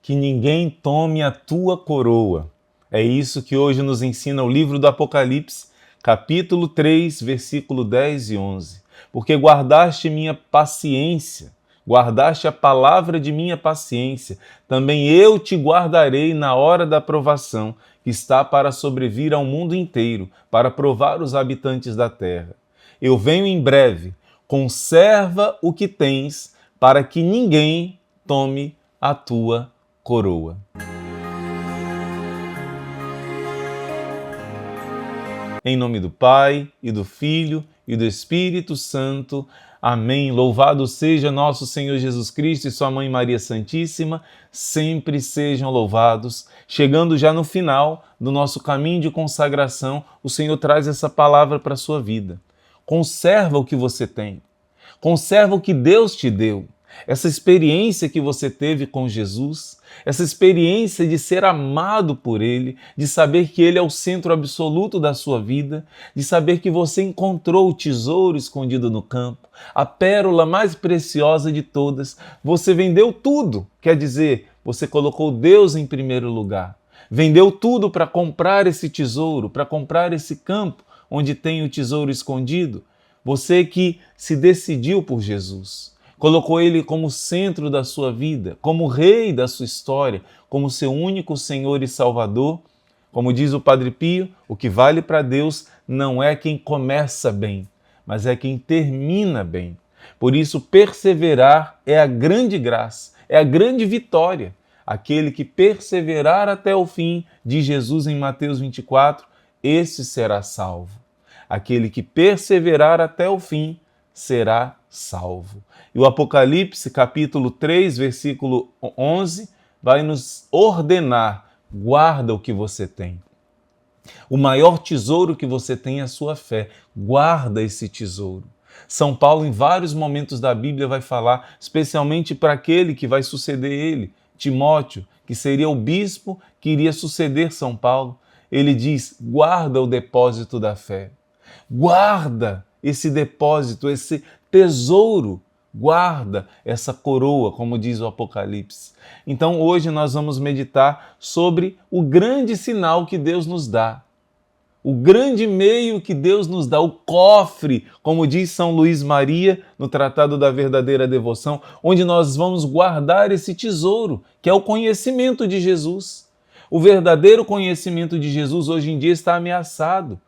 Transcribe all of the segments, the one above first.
que ninguém tome a tua coroa. É isso que hoje nos ensina o livro do Apocalipse, capítulo 3, versículo 10 e 11. Porque guardaste minha paciência, guardaste a palavra de minha paciência, também eu te guardarei na hora da provação, que está para sobrevir ao mundo inteiro, para provar os habitantes da terra. Eu venho em breve, conserva o que tens, para que ninguém tome a tua coroa. Em nome do Pai, e do Filho, e do Espírito Santo. Amém. Louvado seja nosso Senhor Jesus Cristo e sua Mãe Maria Santíssima. Sempre sejam louvados. Chegando já no final do nosso caminho de consagração, o Senhor traz essa palavra para a sua vida. Conserva o que você tem. Conserva o que Deus te deu. Essa experiência que você teve com Jesus, essa experiência de ser amado por Ele, de saber que Ele é o centro absoluto da sua vida, de saber que você encontrou o tesouro escondido no campo, a pérola mais preciosa de todas. Você vendeu tudo, quer dizer, você colocou Deus em primeiro lugar. Vendeu tudo para comprar esse tesouro, para comprar esse campo onde tem o tesouro escondido. Você que se decidiu por Jesus. Colocou Ele como centro da sua vida, como rei da sua história, como seu único Senhor e Salvador. Como diz o Padre Pio, o que vale para Deus não é quem começa bem, mas é quem termina bem. Por isso, perseverar é a grande graça, é a grande vitória. Aquele que perseverar até o fim, diz Jesus em Mateus 24, esse será salvo. Aquele que perseverar até o fim será salvo. E o Apocalipse, capítulo 3, versículo 11, vai nos ordenar: guarda o que você tem. O maior tesouro que você tem é a sua fé. Guarda esse tesouro. São Paulo, em vários momentos da Bíblia, vai falar, especialmente para aquele que vai suceder ele, Timóteo, que seria o bispo que iria suceder São Paulo. Ele diz: guarda o depósito da fé. Guarda esse depósito, esse tesouro. Guarda essa coroa, como diz o Apocalipse. Então hoje nós vamos meditar sobre o grande sinal que Deus nos dá. O grande meio que Deus nos dá, o cofre, como diz São Luís Maria no Tratado da Verdadeira Devoção, onde nós vamos guardar esse tesouro, que é o conhecimento de Jesus. O verdadeiro conhecimento de Jesus hoje em dia está ameaçado.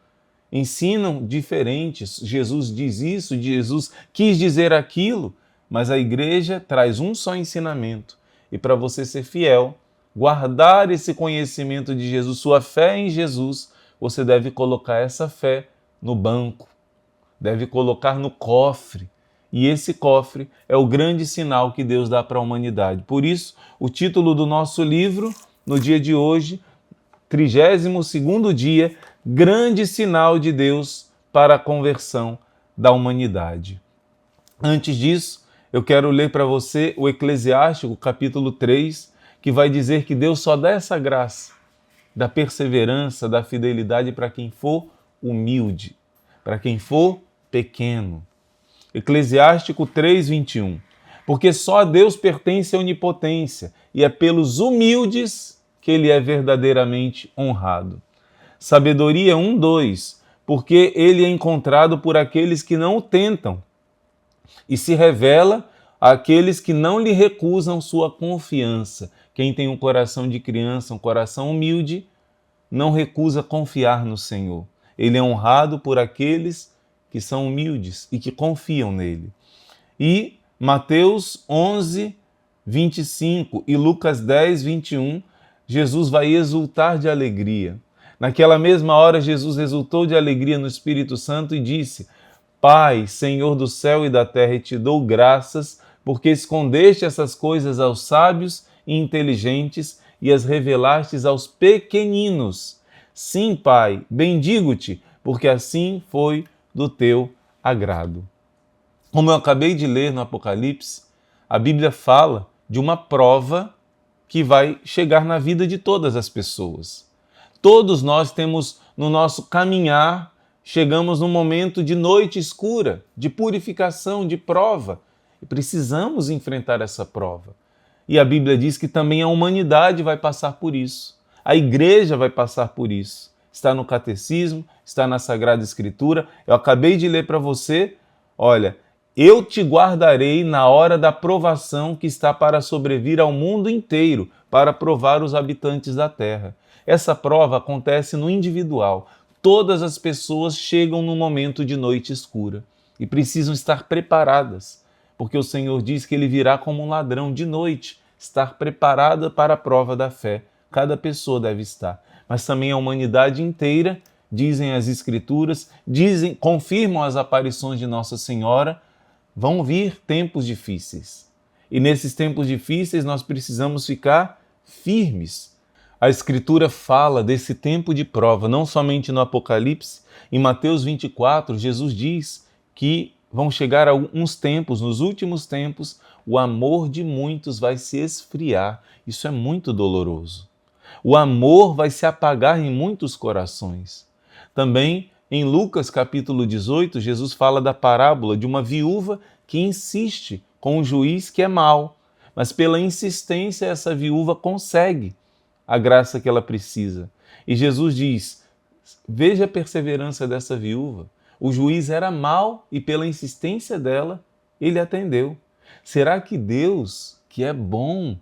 Ensinam diferentes, Jesus diz isso, Jesus quis dizer aquilo, mas a igreja traz um só ensinamento. E para você ser fiel, guardar esse conhecimento de Jesus, sua fé em Jesus, você deve colocar essa fé no banco, deve colocar no cofre. E esse cofre é o grande sinal que Deus dá para a humanidade. Por isso, o título do nosso livro, no dia de hoje, 32º dia, grande sinal de Deus para a conversão da humanidade. Antes disso, eu quero ler para você o Eclesiástico, capítulo 3, que vai dizer que Deus só dá essa graça da perseverança, da fidelidade para quem for humilde, para quem for pequeno. Eclesiástico 3:21. Porque só a Deus pertence a onipotência e é pelos humildes que Ele é verdadeiramente honrado. Sabedoria 1:2, porque Ele é encontrado por aqueles que não o tentam e se revela àqueles que não lhe recusam sua confiança. Quem tem um coração de criança, um coração humilde, não recusa confiar no Senhor. Ele é honrado por aqueles que são humildes e que confiam nele. E Mateus 11:25 e Lucas 10:21, Jesus vai exultar de alegria. Naquela mesma hora, Jesus exultou de alegria no Espírito Santo e disse: Pai, Senhor do céu e da terra, e te dou graças, porque escondeste essas coisas aos sábios e inteligentes e as revelastes aos pequeninos. Sim, Pai, bendigo-te, porque assim foi do teu agrado. Como eu acabei de ler no Apocalipse, a Bíblia fala de uma prova que vai chegar na vida de todas as pessoas. Todos nós temos no nosso caminhar, chegamos num momento de noite escura, de purificação, de prova. E precisamos enfrentar essa prova. E a Bíblia diz que também a humanidade vai passar por isso. A igreja vai passar por isso. Está no catecismo, está na Sagrada Escritura. Eu acabei de ler para você, olha, eu te guardarei na hora da provação que está para sobrevir ao mundo inteiro, para provar os habitantes da terra. Essa prova acontece no individual. Todas as pessoas chegam no momento de noite escura e precisam estar preparadas, porque o Senhor diz que ele virá como um ladrão de noite, estar preparada para a prova da fé. Cada pessoa deve estar, mas também a humanidade inteira, dizem as Escrituras, confirmam as aparições de Nossa Senhora, vão vir tempos difíceis. E nesses tempos difíceis nós precisamos ficar firmes. A Escritura fala desse tempo de prova, não somente no Apocalipse. Em Mateus 24, Jesus diz que vão chegar alguns tempos, nos últimos tempos, o amor de muitos vai se esfriar. Isso é muito doloroso. O amor vai se apagar em muitos corações. Também em Lucas capítulo 18, Jesus fala da parábola de uma viúva que insiste com um juiz que é mau, mas pela insistência essa viúva consegue a graça que ela precisa. E Jesus diz, veja a perseverança dessa viúva. O juiz era mau e pela insistência dela, ele atendeu. Será que Deus, que é bom,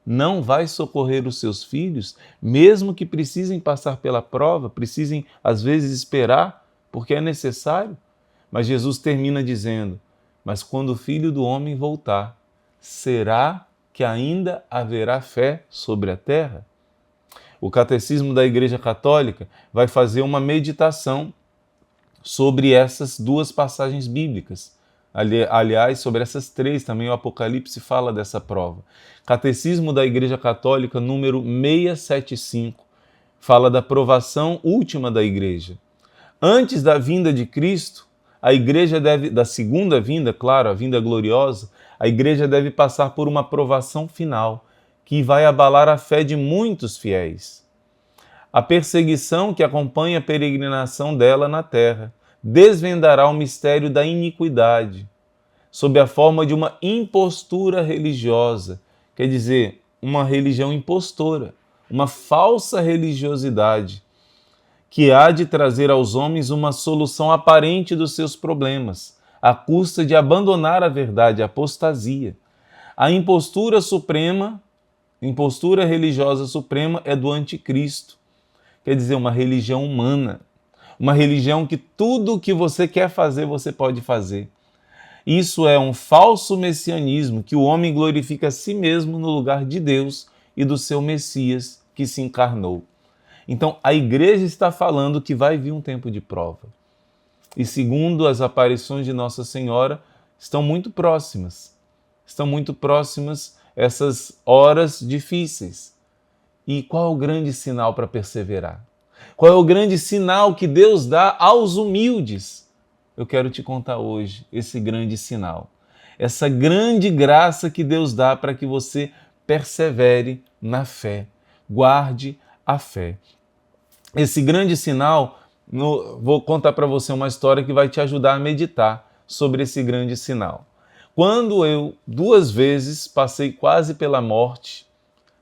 não vai socorrer os seus filhos, mesmo que precisem passar pela prova, precisem às vezes esperar, porque é necessário? Mas Jesus termina dizendo, mas quando o Filho do Homem voltar, será que ainda haverá fé sobre a terra? O Catecismo da Igreja Católica vai fazer uma meditação sobre essas duas passagens bíblicas. Aliás, sobre essas três, também o Apocalipse fala dessa prova. Catecismo da Igreja Católica, número 675, fala da provação última da Igreja. Antes da vinda de Cristo, a Igreja da segunda vinda, claro, a vinda gloriosa, a Igreja deve passar por uma provação final, que vai abalar a fé de muitos fiéis. A perseguição que acompanha a peregrinação dela na terra desvendará o mistério da iniquidade, sob a forma de uma impostura religiosa, quer dizer, uma religião impostora, uma falsa religiosidade, que há de trazer aos homens uma solução aparente dos seus problemas, à custa de abandonar a verdade, a apostasia. A impostura religiosa suprema é do anticristo, quer dizer, uma religião humana, uma religião que tudo o que você quer fazer, você pode fazer. Isso é um falso messianismo, que o homem glorifica a si mesmo no lugar de Deus e do seu Messias que se encarnou. Então, a igreja está falando que vai vir um tempo de prova. E segundo as aparições de Nossa Senhora, estão muito próximas essas horas difíceis. E qual é o grande sinal para perseverar? Qual é o grande sinal que Deus dá aos humildes? Eu quero te contar hoje esse grande sinal, essa grande graça que Deus dá para que você persevere na fé, guarde a fé. Esse grande sinal, vou contar para você uma história que vai te ajudar a meditar sobre esse grande sinal. Quando eu 2 vezes passei quase pela morte,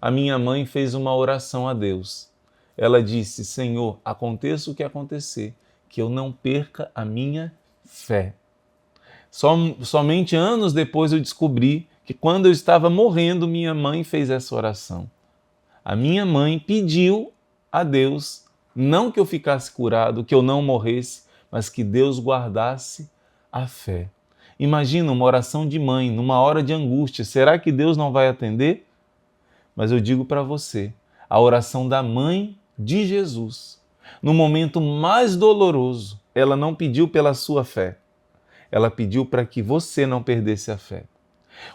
a minha mãe fez uma oração a Deus. Ela disse, Senhor, aconteça o que acontecer, que eu não perca a minha fé. Somente anos depois eu descobri que quando eu estava morrendo, minha mãe fez essa oração. A minha mãe pediu a Deus, não que eu ficasse curado, que eu não morresse, mas que Deus guardasse a fé. Imagina uma oração de mãe, numa hora de angústia. Será que Deus não vai atender? Mas eu digo para você, a oração da mãe de Jesus, no momento mais doloroso, ela não pediu pela sua fé, ela pediu para que você não perdesse a fé.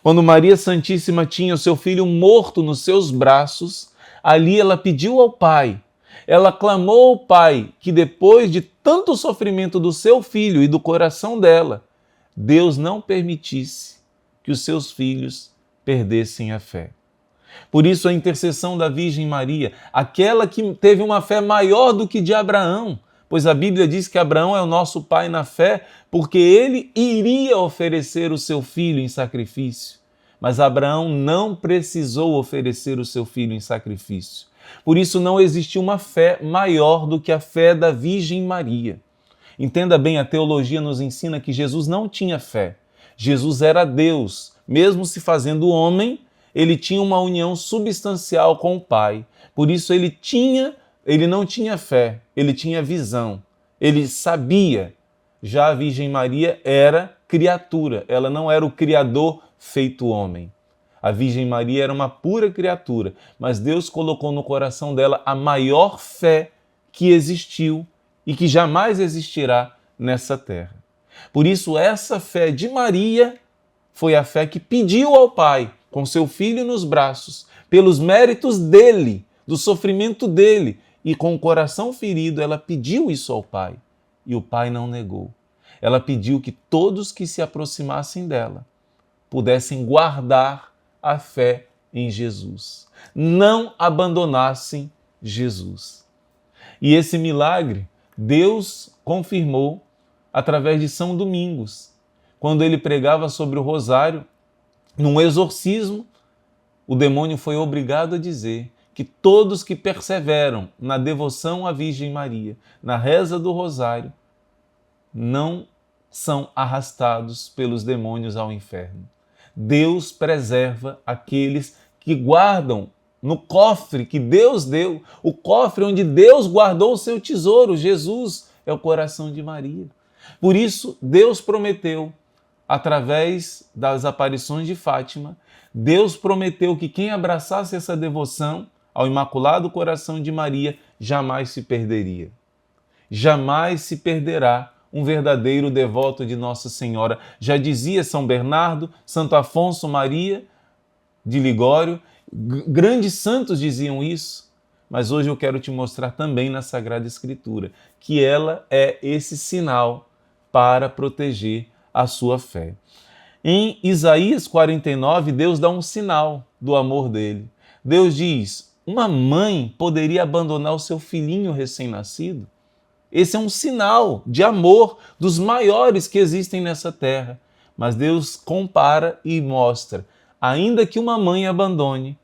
Quando Maria Santíssima tinha o seu filho morto nos seus braços, ali ela pediu ao Pai, ela clamou ao Pai que depois de tanto sofrimento do seu filho e do coração dela, Deus não permitisse que os seus filhos perdessem a fé. Por isso a intercessão da Virgem Maria, aquela que teve uma fé maior do que de Abraão, pois a Bíblia diz que Abraão é o nosso pai na fé, porque ele iria oferecer o seu filho em sacrifício. mas Abraão não precisou oferecer o seu filho em sacrifício. Por isso não existiu uma fé maior do que a fé da Virgem Maria. Entenda bem, a teologia nos ensina que Jesus não tinha fé. Jesus era Deus. Mesmo se fazendo homem, ele tinha uma união substancial com o Pai. Por isso ele não tinha fé, ele tinha visão. Ele sabia. Já a Virgem Maria era criatura, ela não era o Criador feito homem. A Virgem Maria era uma pura criatura, mas Deus colocou no coração dela a maior fé que existiu e que jamais existirá nessa terra. Por isso, essa fé de Maria foi a fé que pediu ao Pai, com seu filho nos braços, pelos méritos dele, do sofrimento dele, e com o coração ferido, ela pediu isso ao Pai. E o Pai não negou. Ela pediu que todos que se aproximassem dela pudessem guardar a fé em Jesus. Não abandonassem Jesus. E esse milagre Deus confirmou através de São Domingos, quando ele pregava sobre o rosário, num exorcismo, o demônio foi obrigado a dizer que todos que perseveram na devoção à Virgem Maria, na reza do rosário, não são arrastados pelos demônios ao inferno. Deus preserva aqueles que guardam no cofre que Deus deu, o cofre onde Deus guardou o seu tesouro. Jesus é o coração de Maria. Por isso, Deus prometeu, através das aparições de Fátima, Deus prometeu que quem abraçasse essa devoção ao Imaculado Coração de Maria jamais se perderia. Jamais se perderá um verdadeiro devoto de Nossa Senhora. Já dizia São Bernardo, Santo Afonso Maria de Ligório, grandes santos diziam isso, mas hoje eu quero te mostrar também na Sagrada Escritura que ela é esse sinal para proteger a sua fé. Em Isaías 49, Deus dá um sinal do amor dele. Deus diz: uma mãe poderia abandonar o seu filhinho recém-nascido? Esse é um sinal de amor dos maiores que existem nessa terra. Mas Deus compara e mostra: ainda que uma mãe abandone,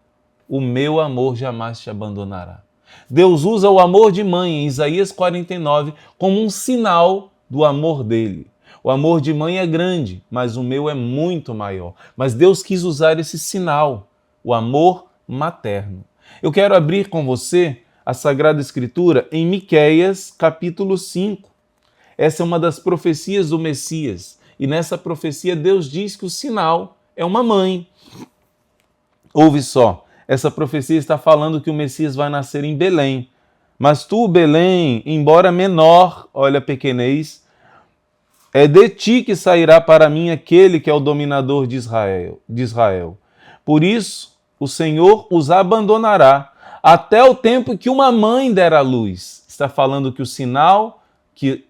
o meu amor jamais te abandonará. Deus usa o amor de mãe em Isaías 49 como um sinal do amor dele. O amor de mãe é grande, mas o meu é muito maior. Mas Deus quis usar esse sinal, o amor materno. Eu quero abrir com você a Sagrada Escritura em Miqueias, capítulo 5. Essa é uma das profecias do Messias. E nessa profecia Deus diz que o sinal é uma mãe. Ouve só, essa profecia está falando que o Messias vai nascer em Belém. Mas tu, Belém, embora menor, olha a pequenez, é de ti que sairá para mim aquele que é o dominador de Israel. Por isso, o Senhor os abandonará até o tempo que uma mãe der à luz. Está falando que o sinal, que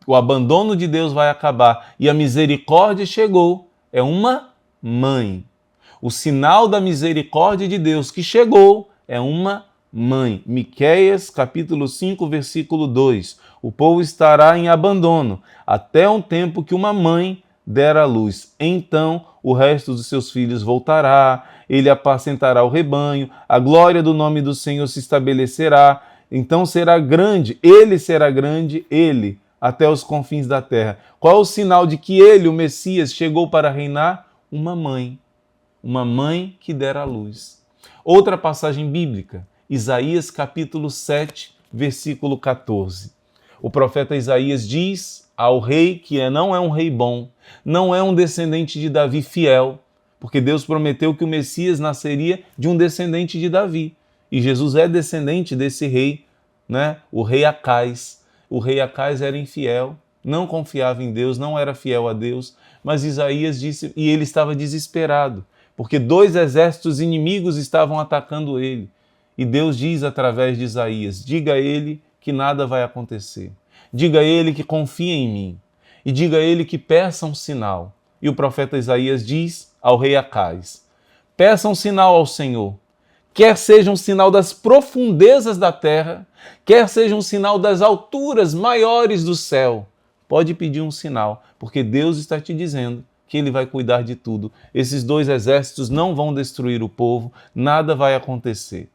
o abandono de Deus vai acabar e a misericórdia chegou, é uma mãe. O sinal da misericórdia de Deus que chegou é uma mãe. Miqueias, capítulo 5, versículo 2. O povo estará em abandono até um tempo que uma mãe der à luz. Então o resto dos seus filhos voltará, ele apacentará o rebanho, a glória do nome do Senhor se estabelecerá. Então será grande, ele, até os confins da terra. Qual é o sinal de que ele, o Messias, chegou para reinar? Uma mãe que der à luz. Outra passagem bíblica, Isaías capítulo 7, versículo 14. O profeta Isaías diz ao rei que não é um rei bom, não é um descendente de Davi fiel, porque Deus prometeu que o Messias nasceria de um descendente de Davi. E Jesus é descendente desse rei, né? O rei Acais. O rei Acais era infiel, não confiava em Deus, não era fiel a Deus, mas Isaías disse, e ele estava desesperado, porque 2 exércitos inimigos estavam atacando ele. E Deus diz através de Isaías: diga a ele que nada vai acontecer. Diga a ele que confia em mim. E diga a ele que peça um sinal. E o profeta Isaías diz ao rei Acais: peça um sinal ao Senhor. Quer seja um sinal das profundezas da terra, quer seja um sinal das alturas maiores do céu. Pode pedir um sinal, porque Deus está te dizendo que ele vai cuidar de tudo. Esses dois exércitos não vão destruir o povo, nada vai acontecer.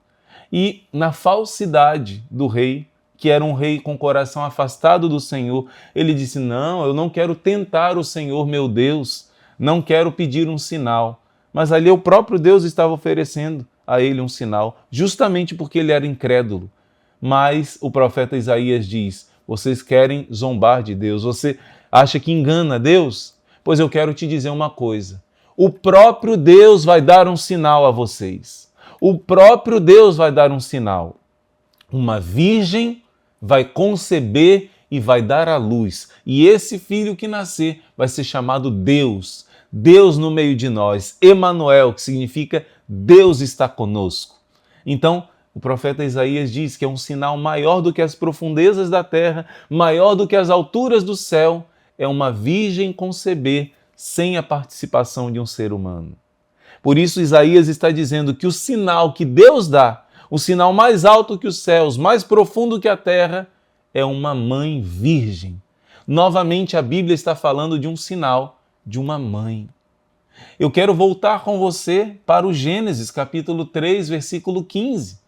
E na falsidade do rei, que era um rei com o coração afastado do Senhor, ele disse: não, eu não quero tentar o Senhor meu Deus, não quero pedir um sinal. Mas ali o próprio Deus estava oferecendo a ele um sinal, justamente porque ele era incrédulo. Mas o profeta Isaías diz: vocês querem zombar de Deus, você acha que engana Deus? Pois eu quero te dizer uma coisa: o próprio Deus vai dar um sinal a vocês. O próprio Deus vai dar um sinal. Uma virgem vai conceber e vai dar à luz. E esse filho que nascer vai ser chamado Deus. Deus no meio de nós. Emanuel, que significa Deus está conosco. Então, o profeta Isaías diz que é um sinal maior do que as profundezas da terra, maior do que as alturas do céu. É uma virgem conceber sem a participação de um ser humano. Por isso, Isaías está dizendo que o sinal que Deus dá, o sinal mais alto que os céus, mais profundo que a terra, é uma mãe virgem. Novamente, a Bíblia está falando de um sinal de uma mãe. Eu quero voltar com você para o Gênesis, capítulo 3, versículo 15.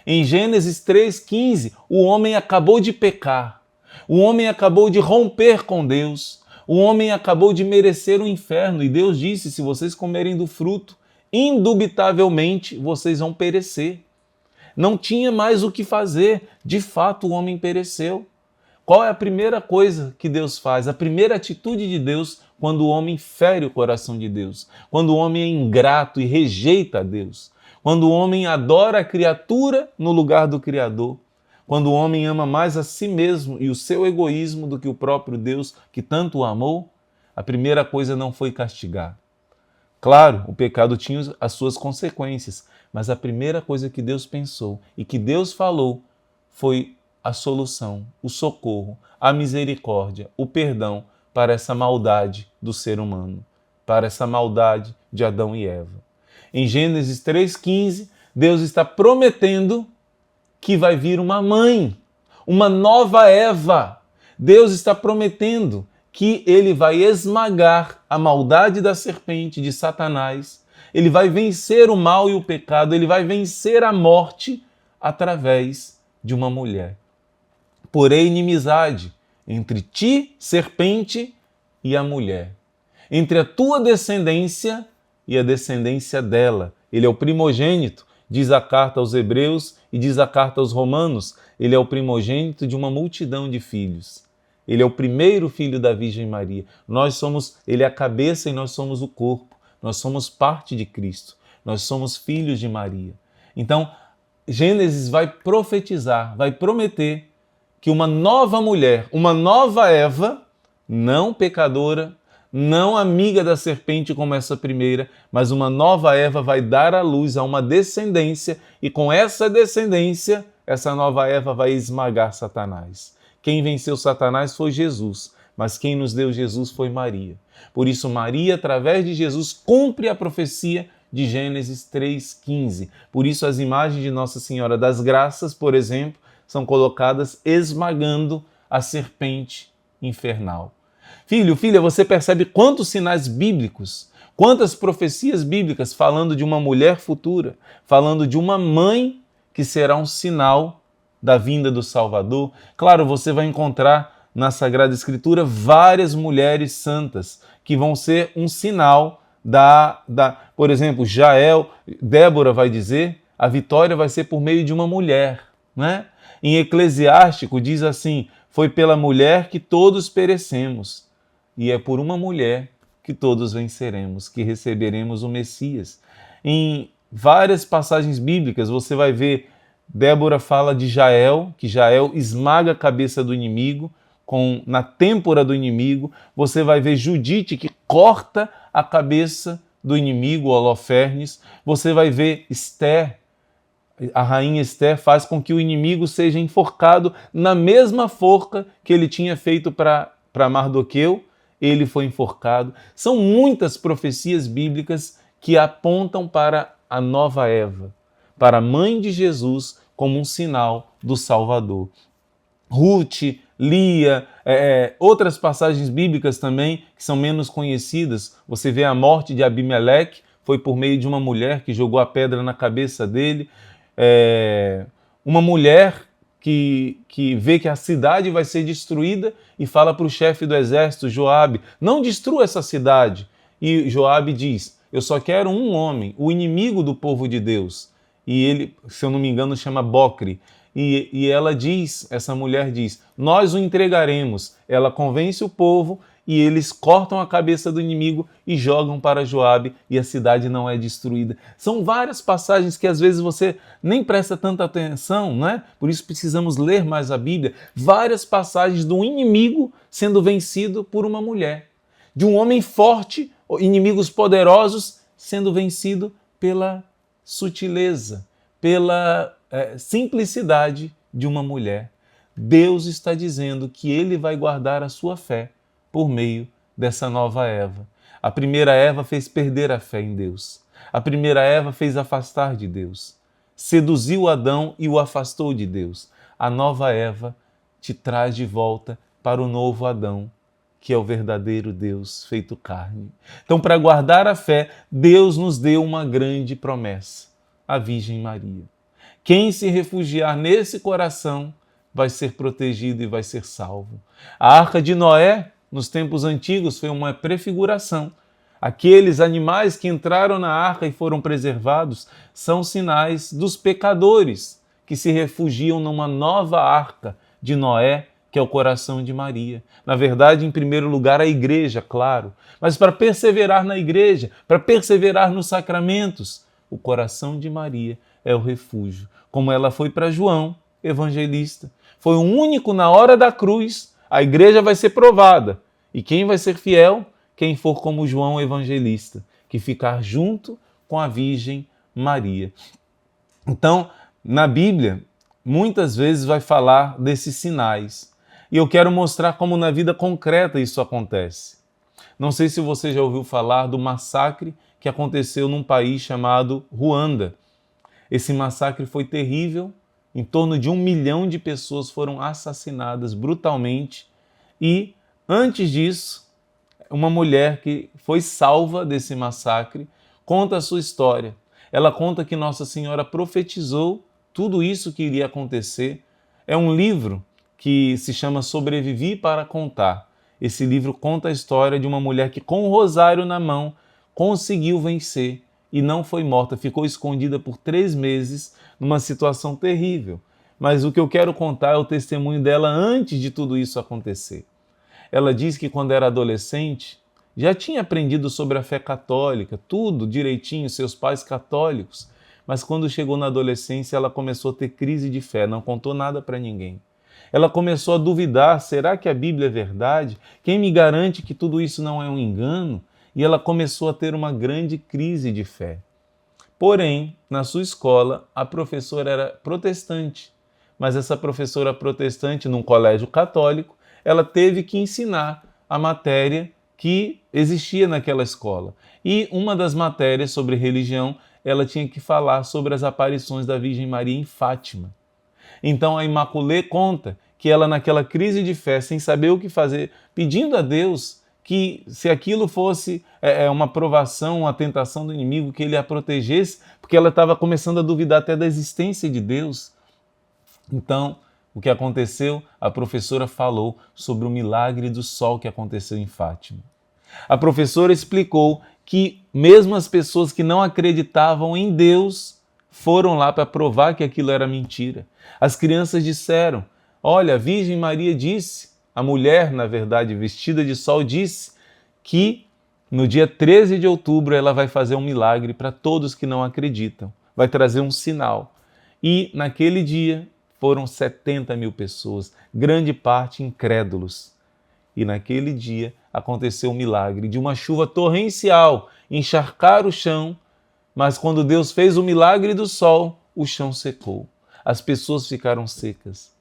Em Gênesis 3,15, o homem acabou de pecar. O homem acabou de romper com Deus. O homem acabou de merecer o inferno. E Deus disse: se vocês comerem do fruto, indubitavelmente vocês vão perecer. Não tinha mais o que fazer. De fato, o homem pereceu. Qual é a primeira coisa que Deus faz? A primeira atitude de Deus quando o homem fere o coração de Deus, quando o homem é ingrato e rejeita a Deus, quando o homem adora a criatura no lugar do Criador, quando o homem ama mais a si mesmo e o seu egoísmo do que o próprio Deus que tanto o amou, a primeira coisa não foi castigar. Claro, o pecado tinha as suas consequências, mas a primeira coisa que Deus pensou e que Deus falou foi a solução, o socorro, a misericórdia, o perdão para essa maldade do ser humano, para essa maldade de Adão e Eva. Em Gênesis 3,15, Deus está prometendo que vai vir uma mãe, uma nova Eva. Deus está prometendo que ele vai esmagar a maldade da serpente, de Satanás. Ele vai vencer o mal e o pecado, ele vai vencer a morte através de uma mulher. Porém, inimizade entre ti, serpente, e a mulher. Entre a tua descendência e a descendência dela. Ele é o primogênito, diz a carta aos Hebreus e diz a carta aos Romanos. Ele é o primogênito de uma multidão de filhos. Ele é o primeiro filho da Virgem Maria. Ele é a cabeça e nós somos o corpo. Nós somos parte de Cristo. Nós somos filhos de Maria. Então, Gênesis vai profetizar, vai prometer que uma nova mulher, uma nova Eva, não pecadora, não amiga da serpente como essa primeira, mas uma nova Eva vai dar à luz a uma descendência e com essa descendência, essa nova Eva vai esmagar Satanás. Quem venceu Satanás foi Jesus, mas quem nos deu Jesus foi Maria. Por isso, Maria, através de Jesus, cumpre a profecia de Gênesis 3,15. Por isso, as imagens de Nossa Senhora das Graças, por exemplo, são colocadas esmagando a serpente infernal. Filho, filha, você percebe quantos sinais bíblicos, quantas profecias bíblicas falando de uma mulher futura, falando de uma mãe que será um sinal da vinda do Salvador. Claro, você vai encontrar na Sagrada Escritura várias mulheres santas que vão ser um sinal por exemplo, Jael, Débora vai dizer, a vitória vai ser por meio de uma mulher, né? Em Eclesiástico diz assim: foi pela mulher que todos perecemos, e é por uma mulher que todos venceremos, que receberemos o Messias. Em várias passagens bíblicas você vai ver, Débora fala de Jael, que Jael esmaga a cabeça do inimigo, na têmpora do inimigo. Você vai ver Judite, que corta a cabeça do inimigo, Holofernes. Você vai ver Esther, a rainha Esther faz com que o inimigo seja enforcado na mesma forca que ele tinha feito para Mardoqueu, ele foi enforcado. São muitas profecias bíblicas que apontam para a nova Eva, para a mãe de Jesus como um sinal do Salvador. Ruth, lia outras passagens bíblicas também, que são menos conhecidas. Você vê a morte de Abimeleque, foi por meio de uma mulher que jogou a pedra na cabeça dele. Uma mulher que vê que a cidade vai ser destruída e fala para o chefe do exército, Joabe, não destrua essa cidade. E Joabe diz, eu só quero um homem, o inimigo do povo de Deus. E ele, se eu não me engano, chama Bocre. E ela diz, essa mulher diz, nós o entregaremos. Ela convence o povo e eles cortam a cabeça do inimigo e jogam para Joabe e a cidade não é destruída. São várias passagens que às vezes você nem presta tanta atenção, não é? Por isso precisamos ler mais a Bíblia. Várias passagens do inimigo sendo vencido por uma mulher. De um homem forte, inimigos poderosos, sendo vencido pela sutileza, pela simplicidade de uma mulher. Deus está dizendo que Ele vai guardar a sua fé por meio dessa nova Eva. A primeira Eva fez perder a fé em Deus. A primeira Eva fez afastar de Deus. Seduziu Adão e o afastou de Deus. A nova Eva te traz de volta para o novo Adão, que é o verdadeiro Deus feito carne. Então, para guardar a fé, Deus nos deu uma grande promessa, a Virgem Maria. Quem se refugiar nesse coração vai ser protegido e vai ser salvo. A Arca de Noé, nos tempos antigos, foi uma prefiguração. Aqueles animais que entraram na arca e foram preservados são sinais dos pecadores que se refugiam numa nova arca de Noé, que é o coração de Maria. Na verdade, em primeiro lugar, a igreja, claro. Mas para perseverar na igreja, para perseverar nos sacramentos, o coração de Maria é o refúgio. Como ela foi para João, evangelista. Foi o único na hora da cruz. A igreja vai ser provada. E quem vai ser fiel? Quem for como João evangelista, que ficar junto com a Virgem Maria. Então, na Bíblia, muitas vezes vai falar desses sinais. E eu quero mostrar como na vida concreta isso acontece. Não sei se você já ouviu falar do massacre que aconteceu num país chamado Ruanda. Esse massacre foi terrível. Em torno de 1 milhão de pessoas foram assassinadas brutalmente. E, antes disso, uma mulher que foi salva desse massacre conta a sua história. Ela conta que Nossa Senhora profetizou tudo isso que iria acontecer. É um livro que se chama Sobrevivi para Contar. Esse livro conta a história de uma mulher que, com o rosário na mão, conseguiu vencer e não foi morta. Ficou escondida por 3 meses numa situação terrível. Mas o que eu quero contar é o testemunho dela antes de tudo isso acontecer. Ela diz que quando era adolescente, já tinha aprendido sobre a fé católica, tudo direitinho, seus pais católicos. Mas quando chegou na adolescência, ela começou a ter crise de fé, não contou nada para ninguém. Ela começou a duvidar, será que a Bíblia é verdade? Quem me garante que tudo isso não é um engano? E ela começou a ter uma grande crise de fé. Porém, na sua escola, a professora era protestante. Mas essa professora protestante, num colégio católico, ela teve que ensinar a matéria que existia naquela escola. E uma das matérias sobre religião, ela tinha que falar sobre as aparições da Virgem Maria em Fátima. Então a Imaculée conta que ela, naquela crise de fé, sem saber o que fazer, pedindo a Deus que, se aquilo fosse uma provação, uma tentação do inimigo, que ele a protegesse, porque ela estava começando a duvidar até da existência de Deus. Então, o que aconteceu? A professora falou sobre o milagre do sol que aconteceu em Fátima. A professora explicou que mesmo as pessoas que não acreditavam em Deus foram lá para provar que aquilo era mentira. As crianças disseram, olha, a Virgem Maria disse, a mulher, na verdade, vestida de sol, disse que no dia 13 de outubro ela vai fazer um milagre para todos que não acreditam. Vai trazer um sinal. E naquele dia foram 70 mil pessoas, grande parte incrédulos. E naquele dia aconteceu um milagre de uma chuva torrencial, encharcar o chão, mas quando Deus fez o milagre do sol, o chão secou. As pessoas ficaram secas.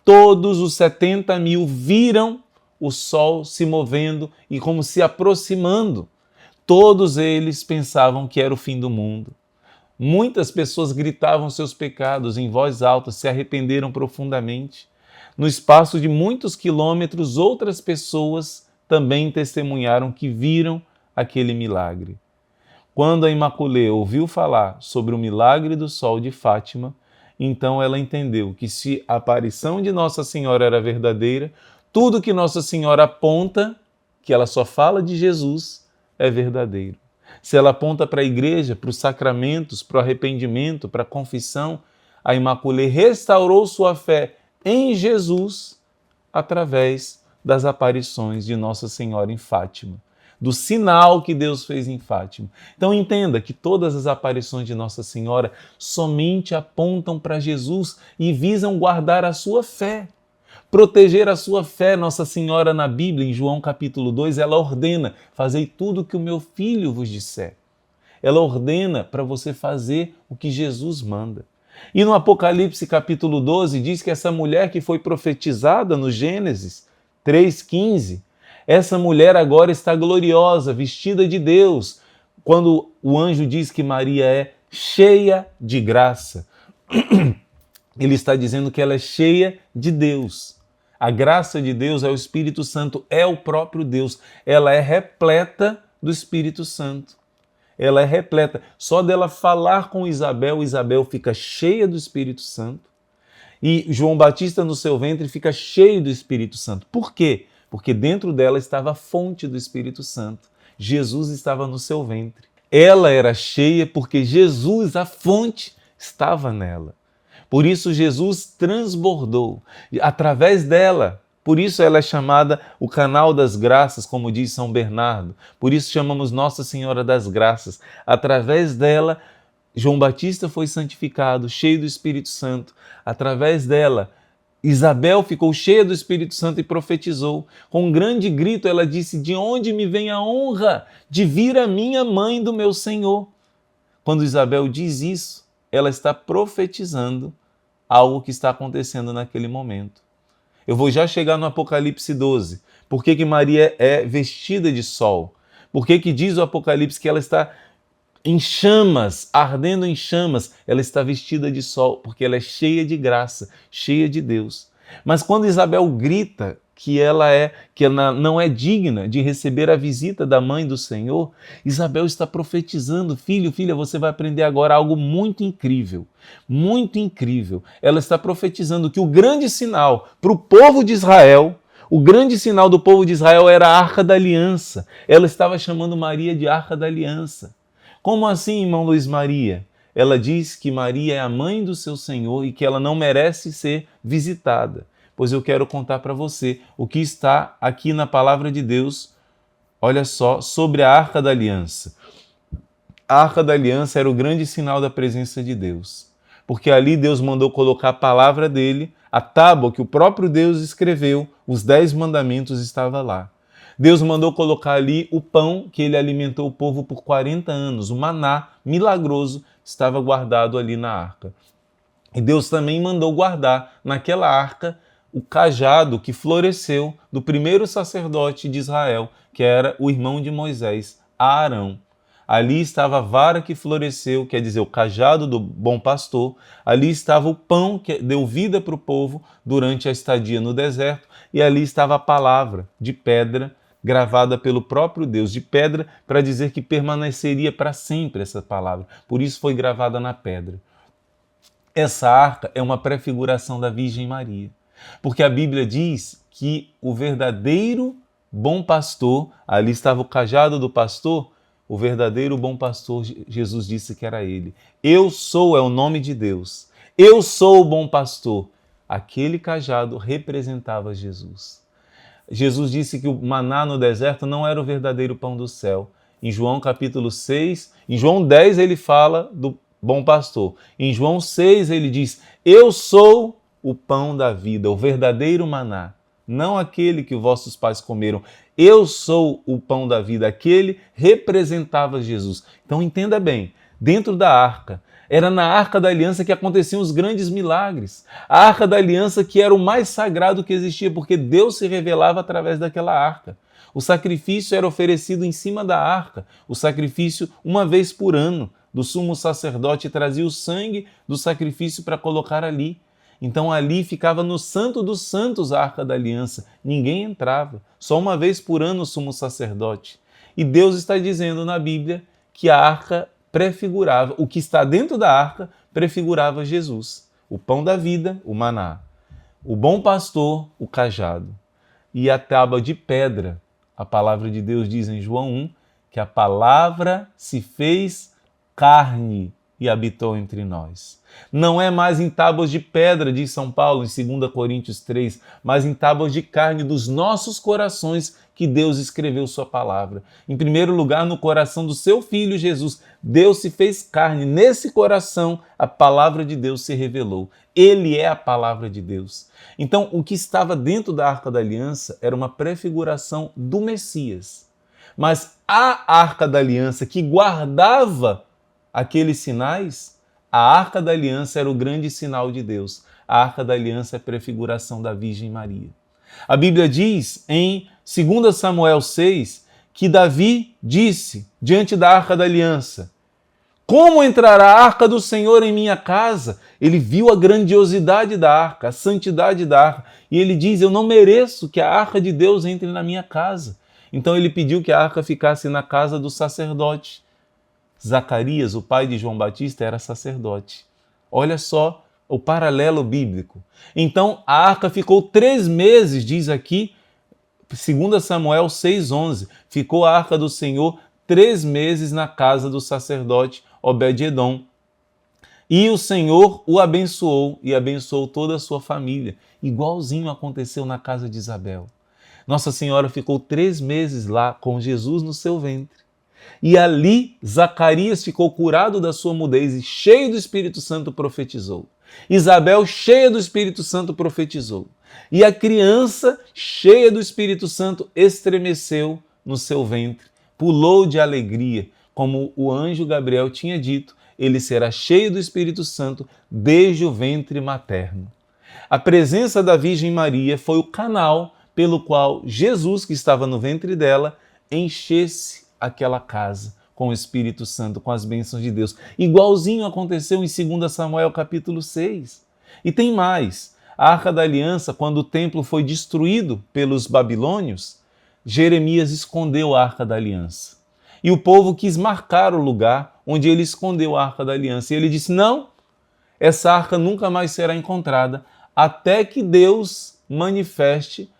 Todos os 70 mil viram o sol se movendo e como se aproximando. Todos eles pensavam que era o fim do mundo. Muitas pessoas gritavam seus pecados em voz alta, se arrependeram profundamente. No espaço de muitos quilômetros, outras pessoas também testemunharam que viram aquele milagre. Quando a Imaculée ouviu falar sobre o milagre do sol de Fátima, então ela entendeu que se a aparição de Nossa Senhora era verdadeira, tudo que Nossa Senhora aponta, que ela só fala de Jesus, é verdadeiro. Se ela aponta para a igreja, para os sacramentos, para o arrependimento, para a confissão, a Imaculée restaurou sua fé em Jesus através das aparições de Nossa Senhora em Fátima, do sinal que Deus fez em Fátima. Então entenda que todas as aparições de Nossa Senhora somente apontam para Jesus e visam guardar a sua fé, proteger a sua fé. Nossa Senhora na Bíblia, em João capítulo 2, ela ordena: fazei tudo o que o meu filho vos disser. Ela ordena para você fazer o que Jesus manda. E no Apocalipse capítulo 12 diz que essa mulher que foi profetizada no Gênesis 3,15, essa mulher agora está gloriosa, vestida de Deus, quando o anjo diz que Maria é cheia de graça. Ele está dizendo que ela é cheia de Deus. A graça de Deus é o Espírito Santo, é o próprio Deus. Ela é repleta do Espírito Santo. Ela é repleta. Só dela falar com Isabel, Isabel fica cheia do Espírito Santo. E João Batista no seu ventre fica cheio do Espírito Santo. Por quê? Porque dentro dela estava a fonte do Espírito Santo. Jesus estava no seu ventre. Ela era cheia porque Jesus, a fonte, estava nela. Por isso Jesus transbordou através dela. Por isso ela é chamada o canal das graças, como diz São Bernardo. Por isso chamamos Nossa Senhora das Graças. Através dela, João Batista foi santificado, cheio do Espírito Santo. Através dela, Isabel ficou cheia do Espírito Santo e profetizou. Com um grande grito ela disse: de onde me vem a honra de vir a minha mãe do meu Senhor? Quando Isabel diz isso, ela está profetizando algo que está acontecendo naquele momento. Eu vou já chegar no Apocalipse 12. Por que Maria é vestida de sol? Por que diz o Apocalipse que ela está em chamas, ardendo em chamas? Ela está vestida de sol, porque ela é cheia de graça, cheia de Deus. Mas quando Isabel grita que ela não é digna de receber a visita da mãe do Senhor, Isabel está profetizando: filho, filha, você vai aprender agora algo muito incrível, muito incrível. Ela está profetizando que o grande sinal para o povo de Israel, o grande sinal do povo de Israel era a Arca da Aliança. Ela estava chamando Maria de Arca da Aliança. Como assim, irmão Luiz Maria? Ela diz que Maria é a mãe do seu Senhor e que ela não merece ser visitada. Pois eu quero contar para você o que está aqui na Palavra de Deus, olha só, sobre a Arca da Aliança. A Arca da Aliança era o grande sinal da presença de Deus, porque ali Deus mandou colocar a palavra dele, a tábua que o próprio Deus escreveu, os 10 mandamentos estava lá. Deus mandou colocar ali o pão que ele alimentou o povo por 40 anos, o maná milagroso estava guardado ali na arca. E Deus também mandou guardar naquela arca o cajado que floresceu do primeiro sacerdote de Israel, que era o irmão de Moisés, Arão. Ali estava a vara que floresceu, quer dizer, o cajado do bom pastor. Ali estava o pão que deu vida para o povo durante a estadia no deserto. E ali estava a palavra de pedra, gravada pelo próprio Deus, de pedra, para dizer que permaneceria para sempre essa palavra. Por isso foi gravada na pedra. Essa arca é uma prefiguração da Virgem Maria. Porque a Bíblia diz que o verdadeiro bom pastor, ali estava o cajado do pastor, o verdadeiro bom pastor, Jesus disse que era ele. Eu sou, é o nome de Deus. Eu sou o bom pastor. Aquele cajado representava Jesus. Jesus disse que o maná no deserto não era o verdadeiro pão do céu. Em João capítulo 6, em João 10 ele fala do bom pastor. Em João 6 ele diz: eu sou o pão da vida, o verdadeiro maná, não aquele que vossos pais comeram. Eu sou o pão da vida, aquele representava Jesus. Então entenda bem, dentro da arca, era na Arca da Aliança que aconteciam os grandes milagres. A Arca da Aliança que era o mais sagrado que existia, porque Deus se revelava através daquela arca. O sacrifício era oferecido em cima da arca, o sacrifício uma vez por ano do sumo sacerdote trazia o sangue do sacrifício para colocar ali. Então ali ficava no Santo dos Santos a Arca da Aliança. Ninguém entrava. Só uma vez por ano o sumo sacerdote. E Deus está dizendo na Bíblia que a arca prefigurava, o que está dentro da arca prefigurava Jesus. O pão da vida, o maná. O bom pastor, o cajado. E a tábua de pedra. A palavra de Deus diz em João 1 que a palavra se fez carne e habitou entre nós. Não é mais em tábuas de pedra, diz São Paulo em 2 Coríntios 3, mas em tábuas de carne dos nossos corações que Deus escreveu sua palavra. Em primeiro lugar, no coração do seu Filho Jesus, Deus se fez carne. Nesse coração, a palavra de Deus se revelou. Ele é a palavra de Deus. Então, o que estava dentro da Arca da Aliança era uma prefiguração do Messias. Mas a Arca da Aliança que guardava aqueles sinais, a Arca da Aliança era o grande sinal de Deus. A Arca da Aliança é a prefiguração da Virgem Maria. A Bíblia diz em 2 Samuel 6 que Davi disse diante da Arca da Aliança: como entrará a Arca do Senhor em minha casa? Ele viu a grandiosidade da Arca, a santidade da Arca, e ele diz: eu não mereço que a Arca de Deus entre na minha casa. Então ele pediu que a Arca ficasse na casa do sacerdote. Zacarias, o pai de João Batista, era sacerdote. Olha só o paralelo bíblico. Então a arca ficou 3 meses, diz aqui, 2 Samuel 6,11. Ficou a arca do Senhor 3 meses na casa do sacerdote Obed-edom. E o Senhor o abençoou e abençoou toda a sua família. Igualzinho aconteceu na casa de Isabel. Nossa Senhora ficou 3 meses lá com Jesus no seu ventre. E ali Zacarias ficou curado da sua mudez e cheio do Espírito Santo profetizou. Isabel, cheia do Espírito Santo, profetizou. E a criança, cheia do Espírito Santo, estremeceu no seu ventre, pulou de alegria, como o anjo Gabriel tinha dito, ele será cheio do Espírito Santo desde o ventre materno. A presença da Virgem Maria foi o canal pelo qual Jesus, que estava no ventre dela, enchesse aquela casa com o Espírito Santo, com as bênçãos de Deus. Igualzinho aconteceu em 2 Samuel capítulo 6. E tem mais. A Arca da Aliança, quando o templo foi destruído pelos babilônios, Jeremias escondeu a Arca da Aliança. E o povo quis marcar o lugar onde ele escondeu a Arca da Aliança. E ele disse: não, essa arca nunca mais será encontrada até que Deus manifeste,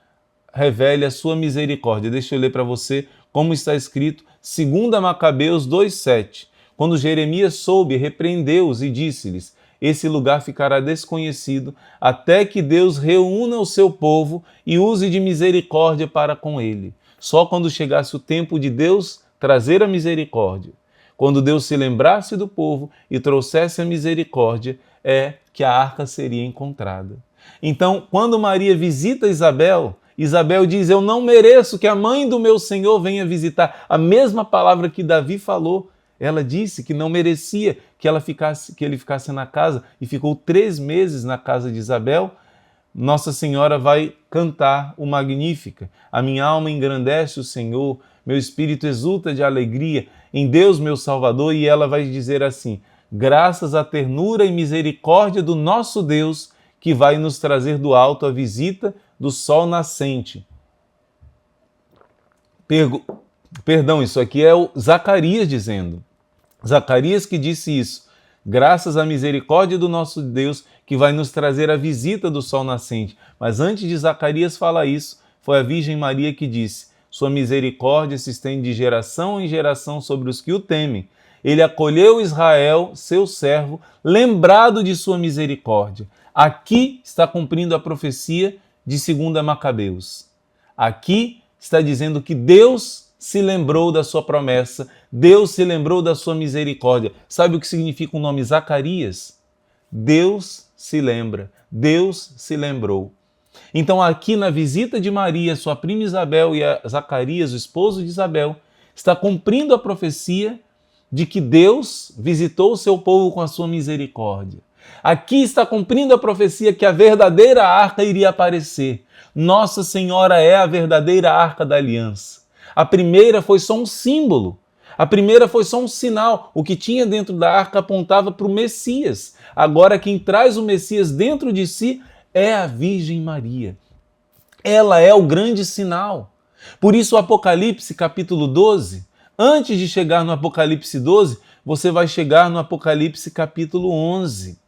revele a sua misericórdia. Deixa eu ler para você como está escrito, 2 Macabeus 2,7. Quando Jeremias soube, repreendeu-os e disse-lhes: esse lugar ficará desconhecido até que Deus reúna o seu povo e use de misericórdia para com ele. Só quando chegasse o tempo de Deus trazer a misericórdia, quando Deus se lembrasse do povo e trouxesse a misericórdia, é que a arca seria encontrada. Então, quando Maria visita Isabel, Isabel diz: eu não mereço que a mãe do meu Senhor venha visitar. A mesma palavra que Davi falou. Ela disse que não merecia que ele ficasse na casa e ficou 3 meses na casa de Isabel. Nossa Senhora vai cantar o Magnífica. A minha alma engrandece o Senhor, meu espírito exulta de alegria em Deus meu Salvador. E ela vai dizer assim: graças à ternura e misericórdia do nosso Deus, que vai nos trazer do alto a visita do sol nascente. Perdão, isso aqui é o Zacarias dizendo. Zacarias que disse isso. Graças à misericórdia do nosso Deus, que vai nos trazer a visita do sol nascente. Mas antes de Zacarias falar isso, foi a Virgem Maria que disse: sua misericórdia se estende de geração em geração sobre os que o temem. Ele acolheu Israel, seu servo, lembrado de sua misericórdia. Aqui está cumprindo a profecia de 2 Macabeus. Aqui está dizendo que Deus se lembrou da sua promessa, Deus se lembrou da sua misericórdia. Sabe o que significa o nome Zacarias? Deus se lembra, Deus se lembrou. Então aqui na visita de Maria, sua prima Isabel, e a Zacarias, o esposo de Isabel, está cumprindo a profecia de que Deus visitou o seu povo com a sua misericórdia. Aqui está cumprindo a profecia que a verdadeira arca iria aparecer. Nossa Senhora é a verdadeira arca da aliança. A primeira foi só um símbolo. A primeira foi só um sinal. O que tinha dentro da arca apontava para o Messias. Agora quem traz o Messias dentro de si é a Virgem Maria. Ela é o grande sinal. Por isso o Apocalipse capítulo 12, antes de chegar no Apocalipse 12, você vai chegar no Apocalipse capítulo 11.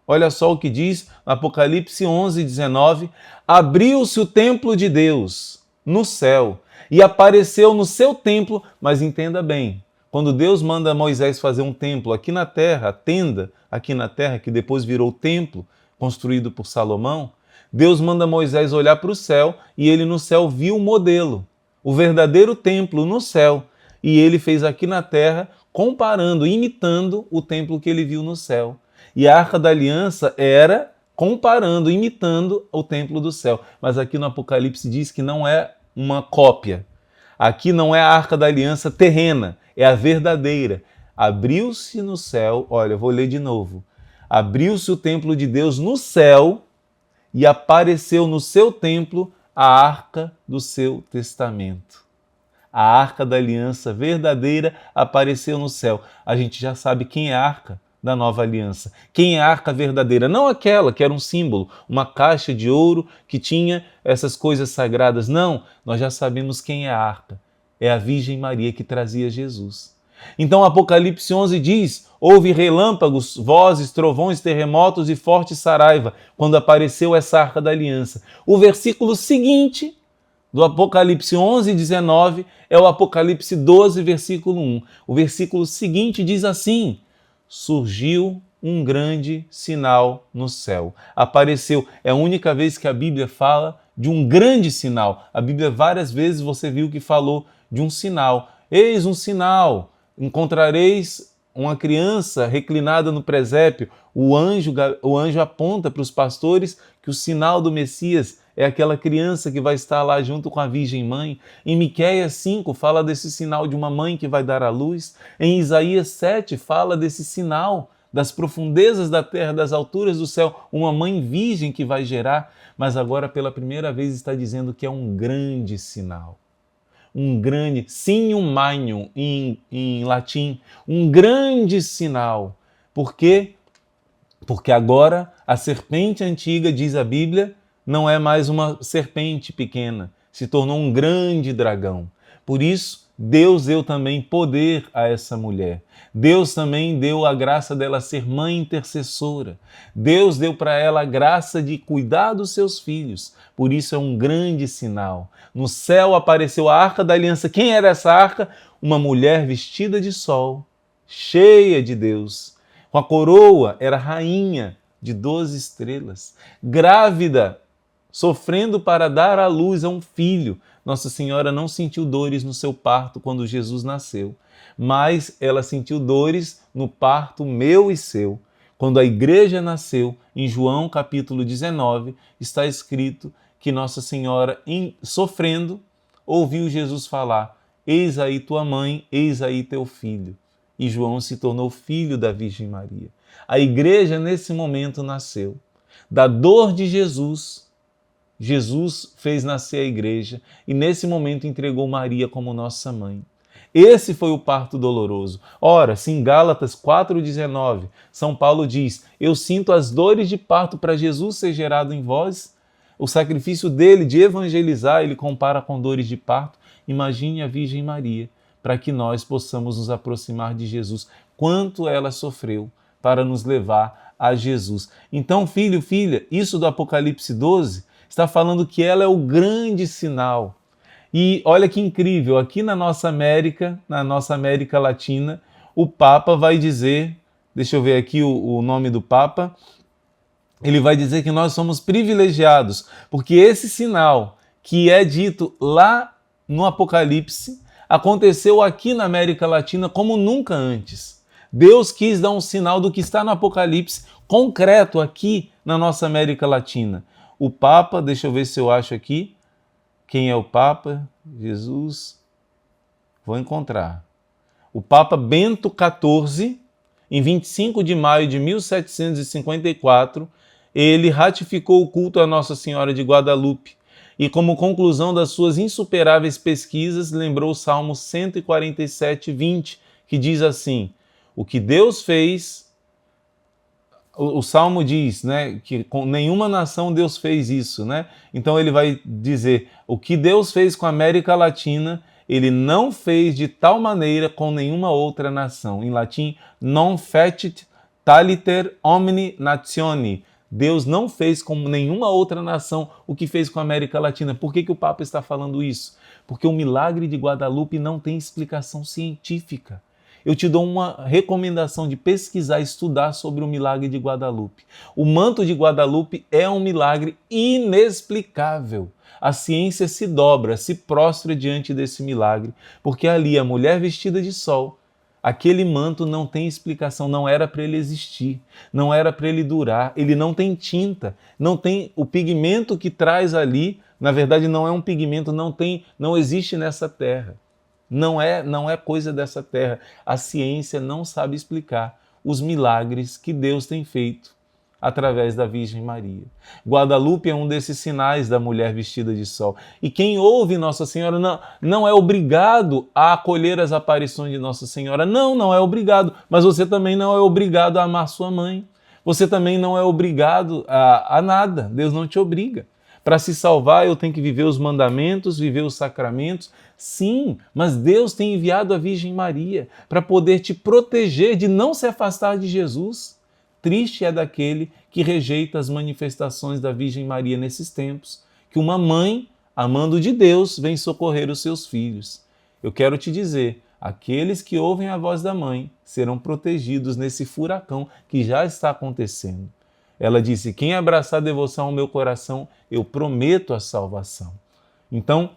Olha só o que diz no Apocalipse 11, 19. Abriu-se o templo de Deus no céu e apareceu no seu templo, mas entenda bem, quando Deus manda Moisés fazer um templo aqui na terra, a tenda aqui na terra, que depois virou templo, construído por Salomão, Deus manda Moisés olhar para o céu e ele no céu viu o modelo, o verdadeiro templo no céu. E ele fez aqui na terra, comparando, imitando o templo que ele viu no céu. E a Arca da Aliança era comparando, imitando o templo do céu. Mas aqui no Apocalipse diz que não é uma cópia. Aqui não é a Arca da Aliança terrena, é a verdadeira. Abriu-se no céu, olha, vou ler de novo. Abriu-se o templo de Deus no céu e apareceu no seu templo a Arca do seu testamento. A Arca da Aliança verdadeira apareceu no céu. A gente já sabe quem é a Arca da Nova Aliança. Quem é a Arca verdadeira? Não aquela que era um símbolo, uma caixa de ouro que tinha essas coisas sagradas. Não, nós já sabemos quem é a Arca. É a Virgem Maria que trazia Jesus. Então Apocalipse 11 diz: houve relâmpagos, vozes, trovões, terremotos e forte saraiva quando apareceu essa Arca da Aliança. O versículo seguinte do Apocalipse 11, 19 é o Apocalipse 12, versículo 1. O versículo seguinte diz assim: surgiu um grande sinal no céu. Apareceu. É a única vez que a Bíblia fala de um grande sinal. A Bíblia várias vezes você viu que falou de um sinal. Eis um sinal. Encontrareis uma criança reclinada no presépio. O anjo aponta para os pastores que o sinal do Messias é aquela criança que vai estar lá junto com a Virgem Mãe. Em Miqueias 5 fala desse sinal de uma mãe que vai dar à luz. Em Isaías 7 fala desse sinal das profundezas da terra, das alturas do céu, uma mãe virgem que vai gerar. Mas agora pela primeira vez está dizendo que é um grande sinal. Um grande, signum magnum em latim, um grande sinal. Por quê? Porque agora a serpente antiga, diz a Bíblia, não é mais uma serpente pequena, se tornou um grande dragão. Por isso, Deus deu também poder a essa mulher. Deus também deu a graça dela ser mãe intercessora. Deus deu para ela a graça de cuidar dos seus filhos. Por isso é um grande sinal. No céu apareceu a Arca da Aliança. Quem era essa arca? Uma mulher vestida de sol, cheia de Deus. Com a coroa, era rainha de 12 estrelas. Grávida, sofrendo para dar à luz a um filho. Nossa Senhora não sentiu dores no seu parto quando Jesus nasceu, mas ela sentiu dores no parto meu e seu. Quando a igreja nasceu, em João capítulo 19, está escrito que Nossa Senhora, sofrendo, ouviu Jesus falar: eis aí tua mãe, eis aí teu filho. E João se tornou filho da Virgem Maria. A igreja nesse momento nasceu. Da dor de Jesus, Jesus fez nascer a igreja e nesse momento entregou Maria como nossa mãe. Esse foi o parto doloroso. Ora, se em Gálatas 4,19, São Paulo diz: eu sinto as dores de parto para Jesus ser gerado em vós. O sacrifício dele de evangelizar, ele compara com dores de parto. Imagine a Virgem Maria, para que nós possamos nos aproximar de Jesus. Quanto ela sofreu para nos levar a Jesus. Então, filho, filha, isso do Apocalipse 12 está falando que ela é o grande sinal. E olha que incrível, aqui na nossa América Latina, o Papa vai dizer, deixa eu ver aqui o nome do Papa, ele vai dizer que nós somos privilegiados, porque esse sinal que é dito lá no Apocalipse aconteceu aqui na América Latina como nunca antes. Deus quis dar um sinal do que está no Apocalipse concreto aqui na nossa América Latina. O Papa, deixa eu ver se eu acho aqui, quem é o Papa? Jesus, vou encontrar. O Papa Bento XIV, em 25 de maio de 1754, ele ratificou o culto a Nossa Senhora de Guadalupe e, como conclusão das suas insuperáveis pesquisas, lembrou o Salmo 147, 20, que diz assim: o que Deus fez, O Salmo diz, né, que com nenhuma nação Deus fez isso, né? Então ele vai dizer, o que Deus fez com a América Latina, ele não fez de tal maneira com nenhuma outra nação. Em latim, non fecit taliter omni natione. Deus não fez com nenhuma outra nação o que fez com a América Latina. Por que o Papa está falando isso? Porque o milagre de Guadalupe não tem explicação científica. Eu te dou uma recomendação de pesquisar e estudar sobre o milagre de Guadalupe. O manto de Guadalupe é um milagre inexplicável. A ciência se dobra, se prostra diante desse milagre, porque ali a mulher vestida de sol, aquele manto não tem explicação, não era para ele existir, não era para ele durar, ele não tem tinta, não tem o pigmento que traz ali, na verdade não é um pigmento, não existe nessa terra. Não é coisa dessa terra. A ciência não sabe explicar os milagres que Deus tem feito através da Virgem Maria. Guadalupe é um desses sinais da mulher vestida de sol. E quem ouve Nossa Senhora não é obrigado a acolher as aparições de Nossa Senhora. Não é obrigado. Mas você também não é obrigado a amar sua mãe. Você também não é obrigado a nada. Deus não te obriga. Para se salvar, eu tenho que viver os mandamentos, viver os sacramentos. Sim, mas Deus tem enviado a Virgem Maria para poder te proteger de não se afastar de Jesus. Triste é daquele que rejeita as manifestações da Virgem Maria nesses tempos, que uma mãe, amando de Deus, vem socorrer os seus filhos. Eu quero te dizer, aqueles que ouvem a voz da mãe serão protegidos nesse furacão que já está acontecendo. Ela disse, quem abraçar a devoção ao meu coração, eu prometo a salvação. Então,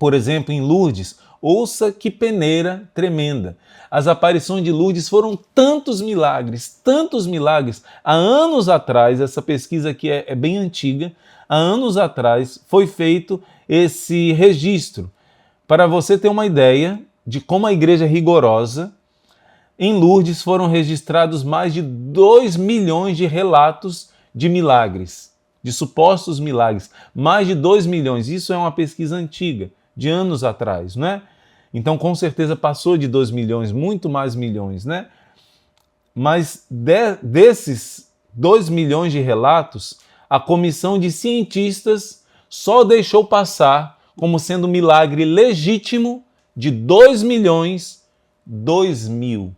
por exemplo, em Lourdes, ouça que peneira tremenda. As aparições de Lourdes foram tantos milagres. Há anos atrás, essa pesquisa aqui é bem antiga, há anos atrás foi feito esse registro. Para você ter uma ideia de como a igreja é rigorosa, em Lourdes foram registrados mais de 2 milhões de relatos de milagres, de supostos milagres. Mais de 2 milhões. Isso é uma pesquisa antiga, de anos atrás, né? Então, com certeza, passou de 2 milhões, muito mais milhões, né? Mas desses 2 milhões de relatos, a comissão de cientistas só deixou passar como sendo um milagre legítimo de 2 milhões, 2 mil.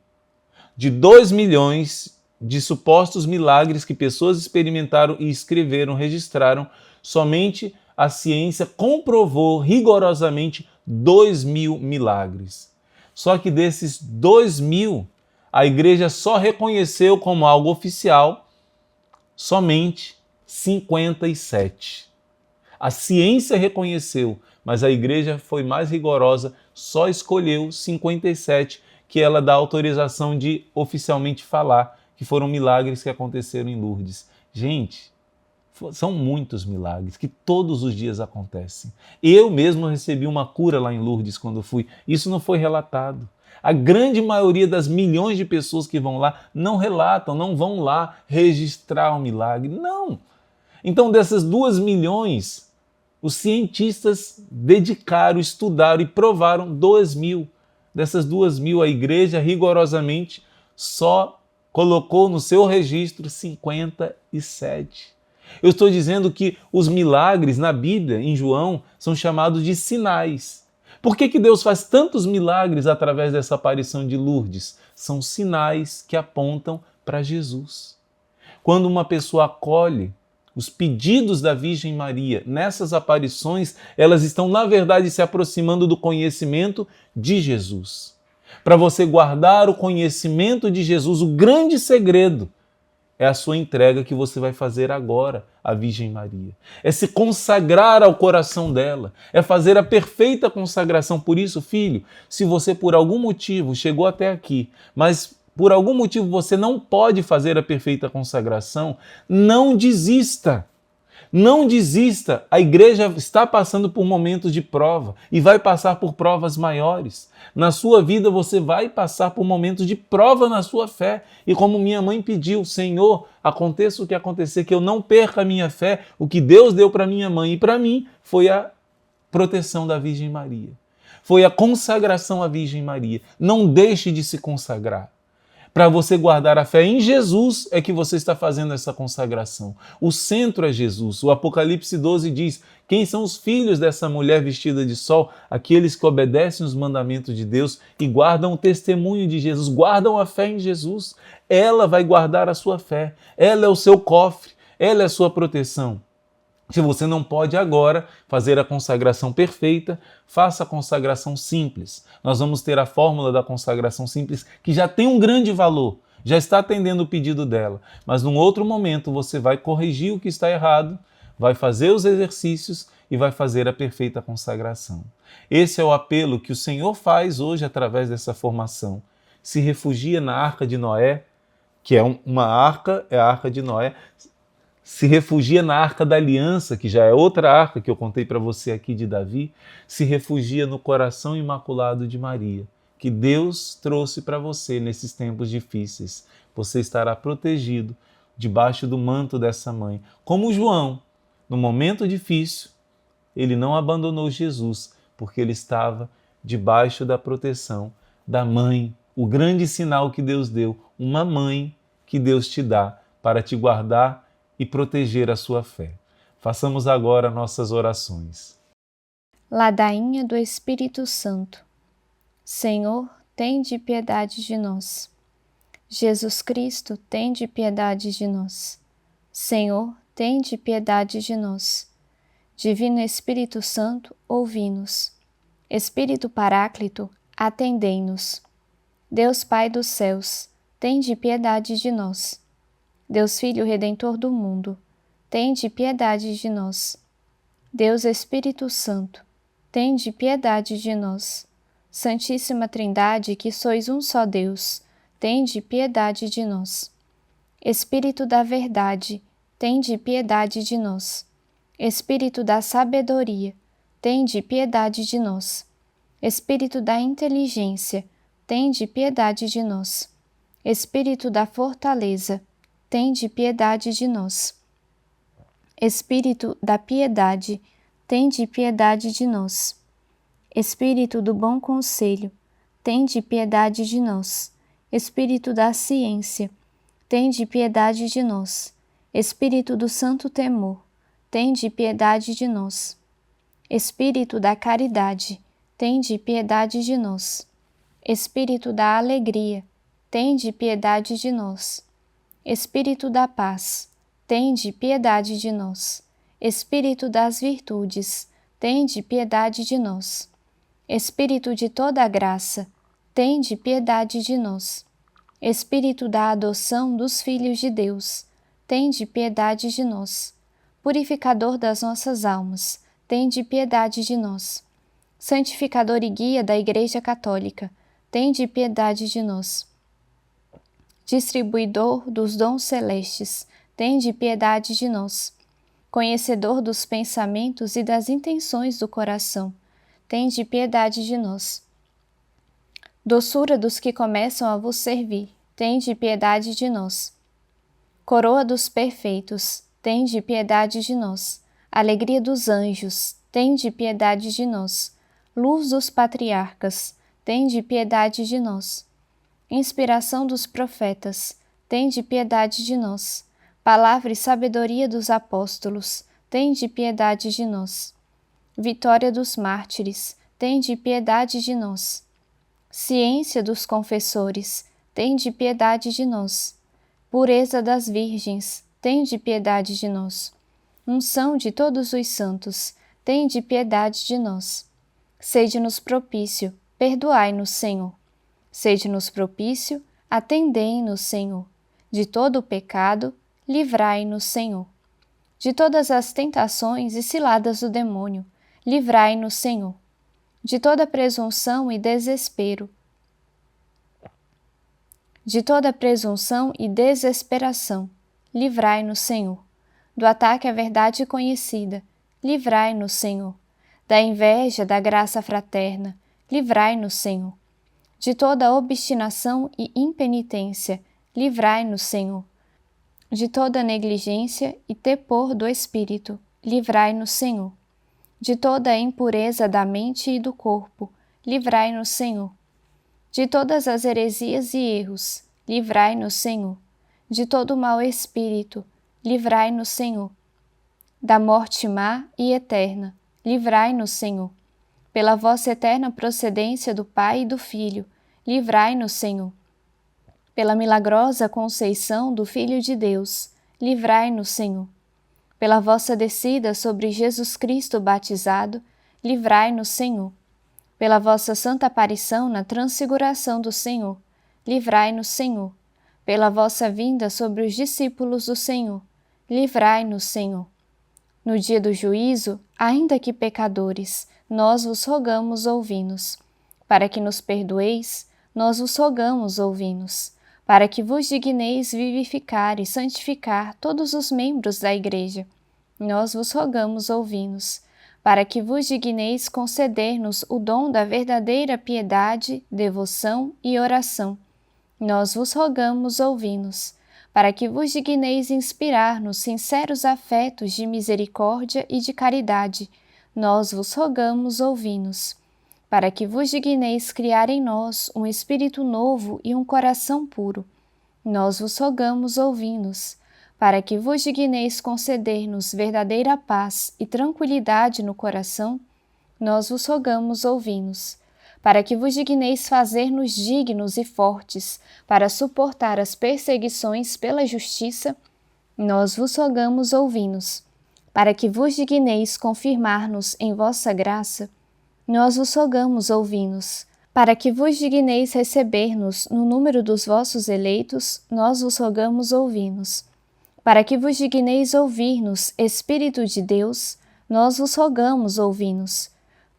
De 2 milhões de supostos milagres que pessoas experimentaram e escreveram, registraram, somente a ciência comprovou rigorosamente 2 mil milagres. Só que desses 2 mil, a igreja só reconheceu como algo oficial somente 57. A ciência reconheceu, mas a igreja foi mais rigorosa, só escolheu 57 que ela dá autorização de oficialmente falar que foram milagres que aconteceram em Lourdes. Gente, são muitos milagres que todos os dias acontecem. Eu mesmo recebi uma cura lá em Lourdes quando fui. Isso não foi relatado. A grande maioria das milhões de pessoas que vão lá não relatam, não vão lá registrar o milagre. Não! Então, dessas 2 milhões, os cientistas dedicaram, estudaram e provaram 2 mil. Dessas 2 mil, a igreja rigorosamente só colocou no seu registro 57. Eu estou dizendo que os milagres na Bíblia, em João, são chamados de sinais. Por que Deus faz tantos milagres através dessa aparição de Lourdes? São sinais que apontam para Jesus. Quando uma pessoa acolhe os pedidos da Virgem Maria nessas aparições, elas estão, na verdade, se aproximando do conhecimento de Jesus. Para você guardar o conhecimento de Jesus, o grande segredo é a sua entrega que você vai fazer agora à Virgem Maria. É se consagrar ao coração dela, é fazer a perfeita consagração. Por isso, filho, se você por algum motivo chegou até aqui, mas por algum motivo você não pode fazer a perfeita consagração, não desista. Não desista. A igreja está passando por momentos de prova e vai passar por provas maiores. Na sua vida você vai passar por momentos de prova na sua fé. E como minha mãe pediu, Senhor, aconteça o que acontecer, que eu não perca a minha fé, o que Deus deu para minha mãe e para mim foi a proteção da Virgem Maria. Foi a consagração à Virgem Maria. Não deixe de se consagrar. Para você guardar a fé em Jesus é que você está fazendo essa consagração. O centro é Jesus. O Apocalipse 12 diz: quem são os filhos dessa mulher vestida de sol? Aqueles que obedecem os mandamentos de Deus e guardam o testemunho de Jesus, guardam a fé em Jesus. Ela vai guardar a sua fé. Ela é o seu cofre, ela é a sua proteção. Se você não pode agora fazer a consagração perfeita, faça a consagração simples. Nós vamos ter a fórmula da consagração simples, que já tem um grande valor, já está atendendo o pedido dela. Mas num outro momento você vai corrigir o que está errado, vai fazer os exercícios e vai fazer a perfeita consagração. Esse é o apelo que o Senhor faz hoje através dessa formação. Se refugia na Arca de Noé, que é uma arca, é a Arca de Noé. Se refugia na Arca da Aliança, que já é outra arca que eu contei para você aqui de Davi, se refugia no coração imaculado de Maria, que Deus trouxe para você nesses tempos difíceis. Você estará protegido debaixo do manto dessa mãe. Como João, no momento difícil, ele não abandonou Jesus, porque ele estava debaixo da proteção da mãe, o grande sinal que Deus deu, uma mãe que Deus te dá para te guardar e proteger a sua fé. Façamos agora nossas orações. Ladainha do Espírito Santo. Senhor, tende piedade de nós. Jesus Cristo, tende piedade de nós. Senhor, tende piedade de nós. Divino Espírito Santo, ouvi-nos. Espírito Paráclito, atendei-nos. Deus Pai dos céus, tende piedade de nós. Deus Filho Redentor do mundo, tende piedade de nós. Deus Espírito Santo, tende piedade de nós. Santíssima Trindade, que sois um só Deus, tende piedade de nós. Espírito da verdade, tende piedade de nós. Espírito da sabedoria, tende piedade de nós. Espírito da inteligência, tende piedade de nós. Espírito da fortaleza, tende piedade de nós. Espírito da piedade, tende piedade de nós. Espírito do bom conselho, tende piedade de nós. Espírito da ciência, tende piedade de nós. Espírito do santo temor, tende piedade de nós. Espírito da caridade, tende piedade de nós. Espírito da alegria, tende piedade de nós. Espírito da paz, tende piedade de nós. Espírito das virtudes, tende piedade de nós. Espírito de toda graça, tende piedade de nós. Espírito da adoção dos filhos de Deus, tende piedade de nós. Purificador das nossas almas, tende piedade de nós. Santificador e guia da Igreja Católica, tende piedade de nós. Distribuidor dos dons celestes, tende piedade de nós. Conhecedor dos pensamentos e das intenções do coração, tende piedade de nós. Doçura dos que começam a vos servir, tende piedade de nós. Coroa dos perfeitos, tende piedade de nós. Alegria dos anjos, tende piedade de nós. Luz dos patriarcas, tende piedade de nós. Inspiração dos profetas, tende piedade de nós. Palavra e sabedoria dos apóstolos, tende piedade de nós. Vitória dos mártires, tende piedade de nós. Ciência dos confessores, tende piedade de nós. Pureza das virgens, tende piedade de nós. Unção de todos os santos, tende piedade de nós. Sede-nos propício, perdoai-nos, Senhor. Sede-nos propício, atendei-nos, Senhor. De todo o pecado, livrai-nos, Senhor. De todas as tentações e ciladas do demônio, livrai-nos, Senhor. De toda presunção e desespero, de toda presunção e desesperação, livrai-nos, Senhor. Do ataque à verdade conhecida, livrai-nos, Senhor. Da inveja, da graça fraterna, livrai-nos, Senhor. De toda obstinação e impenitência, livrai-nos, Senhor. De toda negligência e tepor do espírito, livrai-nos, Senhor. De toda a impureza da mente e do corpo, livrai-nos, Senhor. De todas as heresias e erros, livrai-nos, Senhor. De todo mau espírito, livrai-nos, Senhor. Da morte má e eterna, livrai-nos, Senhor. Pela vossa eterna procedência do Pai e do Filho, livrai-nos, Senhor. Pela milagrosa conceição do Filho de Deus, livrai-nos, Senhor. Pela vossa descida sobre Jesus Cristo batizado, livrai-nos, Senhor. Pela vossa santa aparição na transfiguração do Senhor, livrai-nos, Senhor. Pela vossa vinda sobre os discípulos do Senhor, livrai-nos, Senhor. No dia do juízo, ainda que pecadores, nós vos rogamos, ouvi-nos. Para que nos perdoeis, nós vos rogamos, ouvi-nos. Para que vos digneis vivificar e santificar todos os membros da Igreja, nós vos rogamos, ouvi-nos. Para que vos digneis conceder-nos o dom da verdadeira piedade, devoção e oração, nós vos rogamos, ouvi-nos. Para que vos digneis inspirar-nos sinceros afetos de misericórdia e de caridade, nós vos rogamos, ouvi-nos. Para que vos digneis criar em nós um espírito novo e um coração puro, nós vos rogamos, ouvi-nos. Para que vos digneis conceder-nos verdadeira paz e tranquilidade no coração, nós vos rogamos, ouvi-nos. Para que vos digneis fazer-nos dignos e fortes para suportar as perseguições pela justiça, nós vos rogamos, ouvi-nos. Para que vos digneis confirmar-nos em vossa graça, nós vos rogamos, ouvi-nos. Para que vos digneis receber-nos no número dos vossos eleitos, nós vos rogamos, ouvi-nos. Para que vos digneis ouvir-nos, Espírito de Deus, nós vos rogamos, ouvi-nos.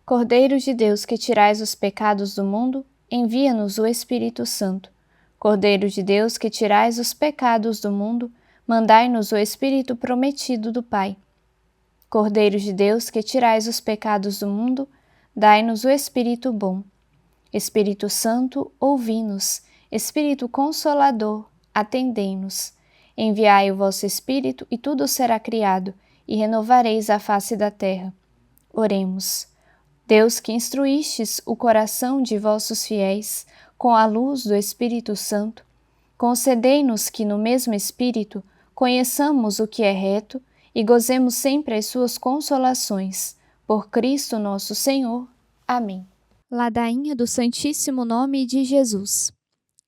Cordeiro de Deus, que tirais os pecados do mundo, envia-nos o Espírito Santo. Cordeiro de Deus, que tirais os pecados do mundo, mandai-nos o Espírito prometido do Pai. Cordeiro de Deus, que tirais os pecados do mundo, dai-nos o Espírito bom. Espírito Santo, ouvi-nos. Espírito Consolador, atendei-nos. Enviai o vosso Espírito, e tudo será criado, e renovareis a face da terra. Oremos. Deus, que instruístes o coração de vossos fiéis com a luz do Espírito Santo, concedei-nos que no mesmo Espírito conheçamos o que é reto e gozemos sempre as suas consolações. Por Cristo nosso Senhor. Amém. Ladainha do Santíssimo Nome de Jesus.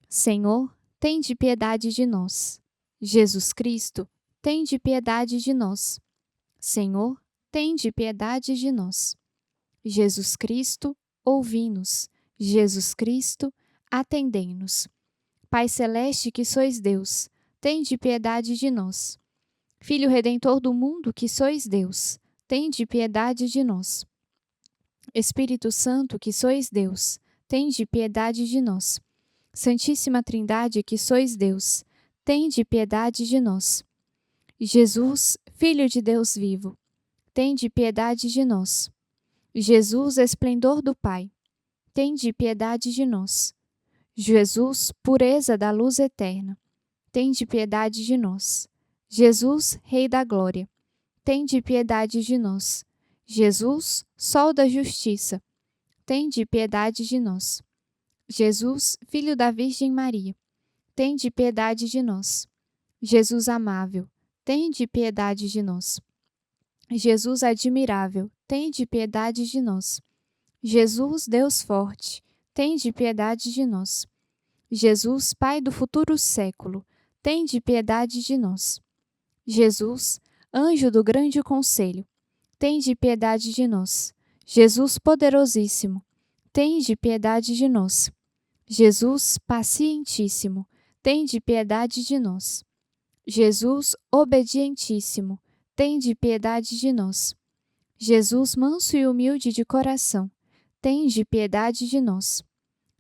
Senhor, tende piedade de nós. Jesus Cristo, tende piedade de nós. Senhor, tende piedade de nós. Jesus Cristo, ouvi-nos. Jesus Cristo, atendei-nos. Pai Celeste, que sois Deus, tende piedade de nós. Filho Redentor do mundo, que sois Deus, tende piedade de nós. Espírito Santo, que sois Deus, tende piedade de nós. Santíssima Trindade, que sois Deus, tende piedade de nós. Jesus, Filho de Deus vivo, tende piedade de nós. Jesus, esplendor do Pai, tende piedade de nós. Jesus, pureza da luz eterna, tende piedade de nós. Jesus, Rei da glória, tende piedade de nós. Jesus, Sol da justiça, tende piedade de nós. Jesus, Filho da Virgem Maria, tende piedade de nós. Jesus amável, tende piedade de nós. Jesus admirável, tende piedade de nós. Jesus, Deus forte, tende piedade de nós. Jesus, Pai do futuro século, tende piedade de nós. Jesus, anjo do grande conselho, tende piedade de nós. Jesus poderosíssimo, tende piedade de nós. Jesus pacientíssimo, tende piedade de nós. Jesus obedientíssimo, tende piedade de nós. Jesus manso e humilde de coração, tende piedade de nós.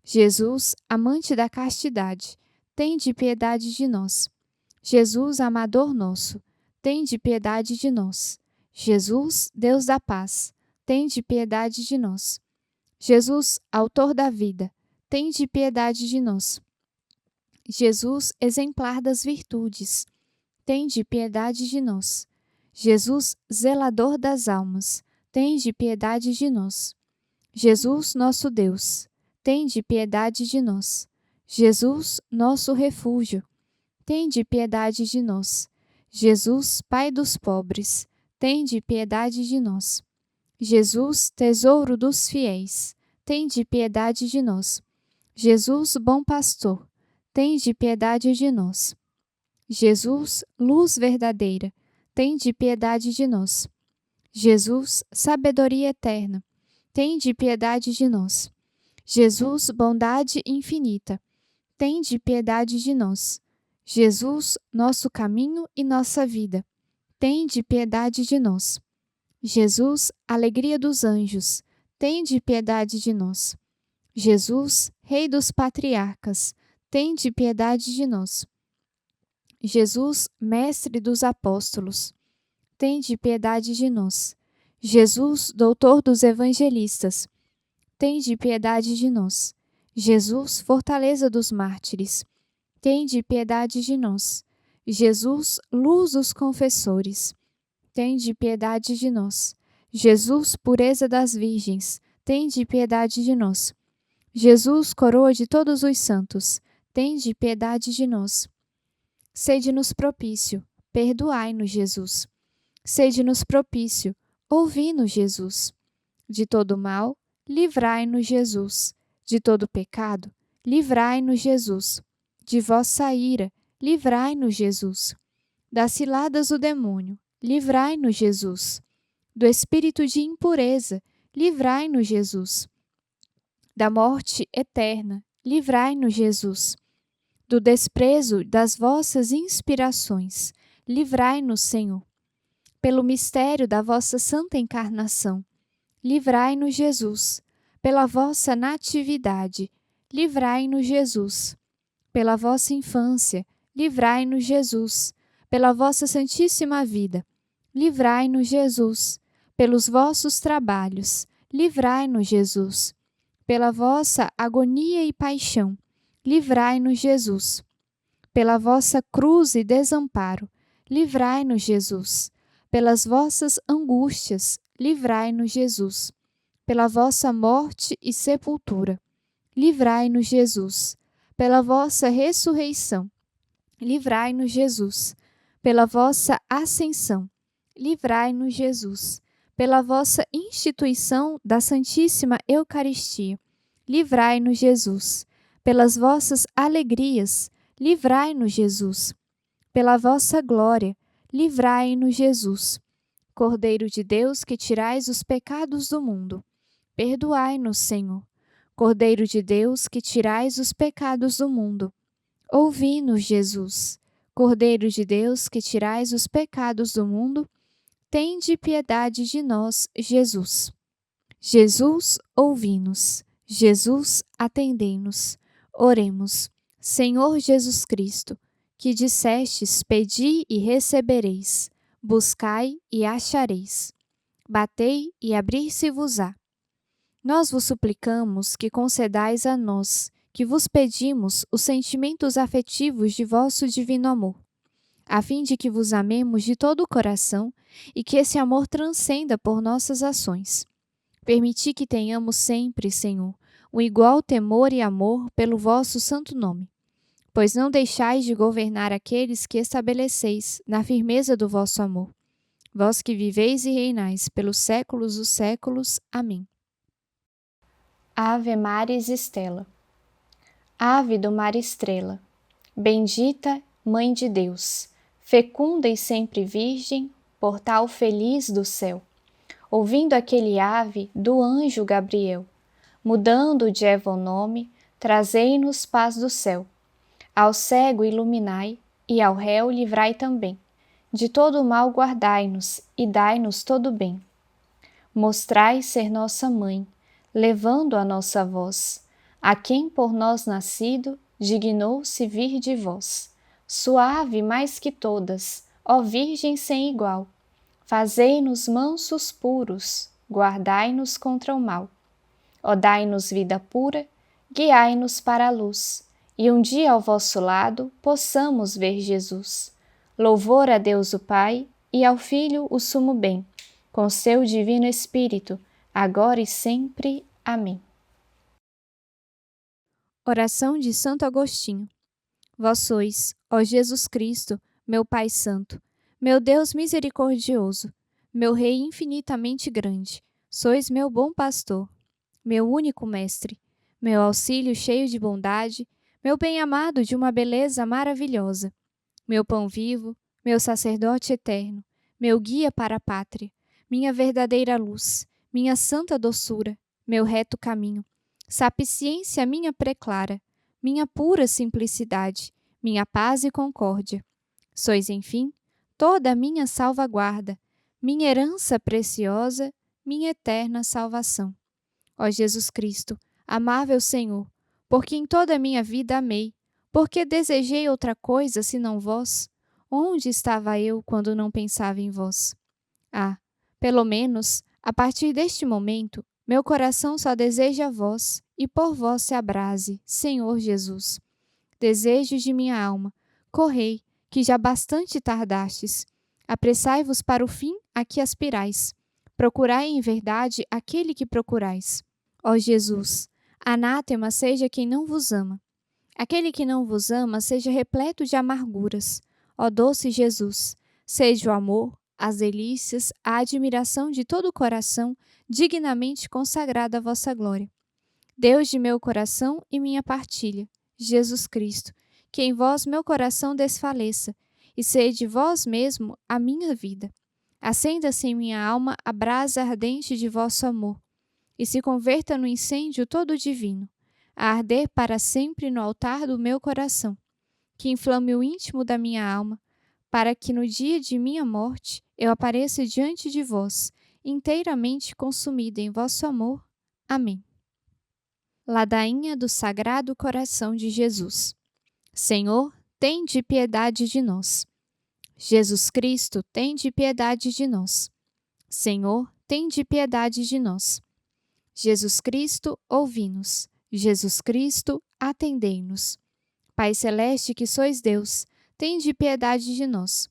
Jesus, amante da castidade, tende piedade de nós. Jesus, amador nosso, tende piedade de nós. Jesus, Deus da paz, tende piedade de nós. Jesus, autor da vida, tende piedade de nós. Jesus, exemplar das virtudes, tende piedade de nós. Jesus, zelador das almas, tende piedade de nós. Jesus, nosso Deus, tende piedade de nós. Jesus, nosso refúgio, tende piedade de nós. Jesus, Pai dos pobres, tende piedade de nós. Jesus, tesouro dos fiéis, tende piedade de nós. Jesus, bom pastor, tende piedade de nós. Jesus, luz verdadeira, tende piedade de nós. Jesus, sabedoria eterna, tende piedade de nós. Jesus, bondade infinita, tende piedade de nós. Jesus, nosso caminho e nossa vida, tende piedade de nós. Jesus, alegria dos anjos, tende piedade de nós. Jesus, Rei dos patriarcas, tende piedade de nós. Jesus, mestre dos apóstolos, tende piedade de nós. Jesus, doutor dos evangelistas, tende piedade de nós. Jesus, fortaleza dos mártires, tende piedade de nós. Jesus, luz dos confessores, tende piedade de nós. Jesus, pureza das virgens, tende piedade de nós. Jesus, coroa de todos os santos, tende piedade de nós. Sede-nos propício, perdoai-nos, Jesus. Sede-nos propício, ouvi-nos, Jesus. De todo mal, livrai-nos, Jesus. De todo pecado, livrai-nos, Jesus. De vossa ira, livrai-nos, Jesus. Das ciladas do demônio, livrai-nos, Jesus. Do espírito de impureza, livrai-nos, Jesus. Da morte eterna, livrai-nos, Jesus. Do desprezo das vossas inspirações, livrai-nos, Senhor. Pelo mistério da vossa santa encarnação, livrai-nos, Jesus. Pela vossa natividade, livrai-nos, Jesus. Pela vossa infância, livrai-nos, Jesus. Pela vossa santíssima vida, livrai-nos, Jesus. Pelos vossos trabalhos, livrai-nos, Jesus. Pela vossa agonia e paixão, livrai-nos, Jesus. Pela vossa cruz e desamparo, livrai-nos, Jesus. Pelas vossas angústias, livrai-nos, Jesus. Pela vossa morte e sepultura, livrai-nos, Jesus. Pela vossa ressurreição, livrai-nos, Jesus. Pela vossa ascensão, livrai-nos, Jesus. Pela vossa instituição da Santíssima Eucaristia, livrai-nos, Jesus. Pelas vossas alegrias, livrai-nos, Jesus. Pela vossa glória, livrai-nos, Jesus. Cordeiro de Deus, que tirais os pecados do mundo, perdoai-nos, Senhor. Cordeiro de Deus, que tirais os pecados do mundo, ouvi-nos, Jesus. Cordeiro de Deus, que tirais os pecados do mundo, tende piedade de nós, Jesus. Jesus, ouvi-nos. Jesus, atendei-nos. Oremos. Senhor Jesus Cristo, que dissestes: pedi e recebereis, buscai e achareis, batei e abrir-se-vos-á. Nós vos suplicamos que concedais a nós, que vos pedimos, os sentimentos afetivos de vosso divino amor, a fim de que vos amemos de todo o coração e que esse amor transcenda por nossas ações. Permiti que tenhamos sempre, Senhor, um igual temor e amor pelo vosso santo nome, pois não deixais de governar aqueles que estabeleceis na firmeza do vosso amor. Vós que viveis e reinais pelos séculos dos séculos. Amém. Ave Maris Stella. Ave do mar estrela, bendita Mãe de Deus, fecunda e sempre virgem, portal feliz do céu. Ouvindo aquele ave do anjo Gabriel, mudando de Eva o nome, trazei-nos paz do céu. Ao cego iluminai, e ao réu livrai também. De todo o mal guardai-nos, e dai-nos todo o bem. Mostrai ser nossa mãe, levando a nossa voz, a quem por nós nascido, dignou-se vir de vós. Suave mais que todas, ó Virgem sem igual, fazei-nos mansos puros, guardai-nos contra o mal. Ó dai-nos vida pura, guiai-nos para a luz, e um dia ao vosso lado possamos ver Jesus. Louvor a Deus o Pai, e ao Filho o sumo bem, com seu divino Espírito, agora e sempre. Amém. Oração de Santo Agostinho. Vós sois, ó Jesus Cristo, meu Pai Santo, meu Deus misericordioso, meu Rei infinitamente grande, sois meu bom pastor, meu único mestre, meu auxílio cheio de bondade, meu bem-amado de uma beleza maravilhosa, meu pão vivo, meu sacerdote eterno, meu guia para a pátria, minha verdadeira luz, minha santa doçura, meu reto caminho, sapiência minha preclara, minha pura simplicidade, minha paz e concórdia. Sois, enfim, toda a minha salvaguarda, minha herança preciosa, minha eterna salvação. Ó Jesus Cristo, amável Senhor, porque em toda a minha vida amei, porque desejei outra coisa senão vós? Onde estava eu quando não pensava em vós? Ah, pelo menos, a partir deste momento, meu coração só deseja vós, e por vós se abrase, Senhor Jesus. Desejos de minha alma, correi, que já bastante tardastes. Apressai-vos para o fim a que aspirais. Procurai em verdade aquele que procurais. Ó Jesus, anátema seja quem não vos ama. Aquele que não vos ama seja repleto de amarguras. Ó doce Jesus, seja o amor, as delícias, a admiração de todo o coração dignamente consagrada à vossa glória. Deus de meu coração e minha partilha, Jesus Cristo, que em vós meu coração desfaleça, e sede vós mesmo a minha vida. Acenda-se em minha alma a brasa ardente de vosso amor, e se converta no incêndio todo divino, a arder para sempre no altar do meu coração, que inflame o íntimo da minha alma, para que no dia de minha morte eu apareça diante de vós, inteiramente consumida em vosso amor. Amém. Ladainha do Sagrado Coração de Jesus. Senhor, tende piedade de nós. Jesus Cristo, tende piedade de nós. Senhor, tende piedade de nós. Jesus Cristo, ouvi-nos. Jesus Cristo, atendei-nos. Pai Celeste, que sois Deus, tende piedade de nós.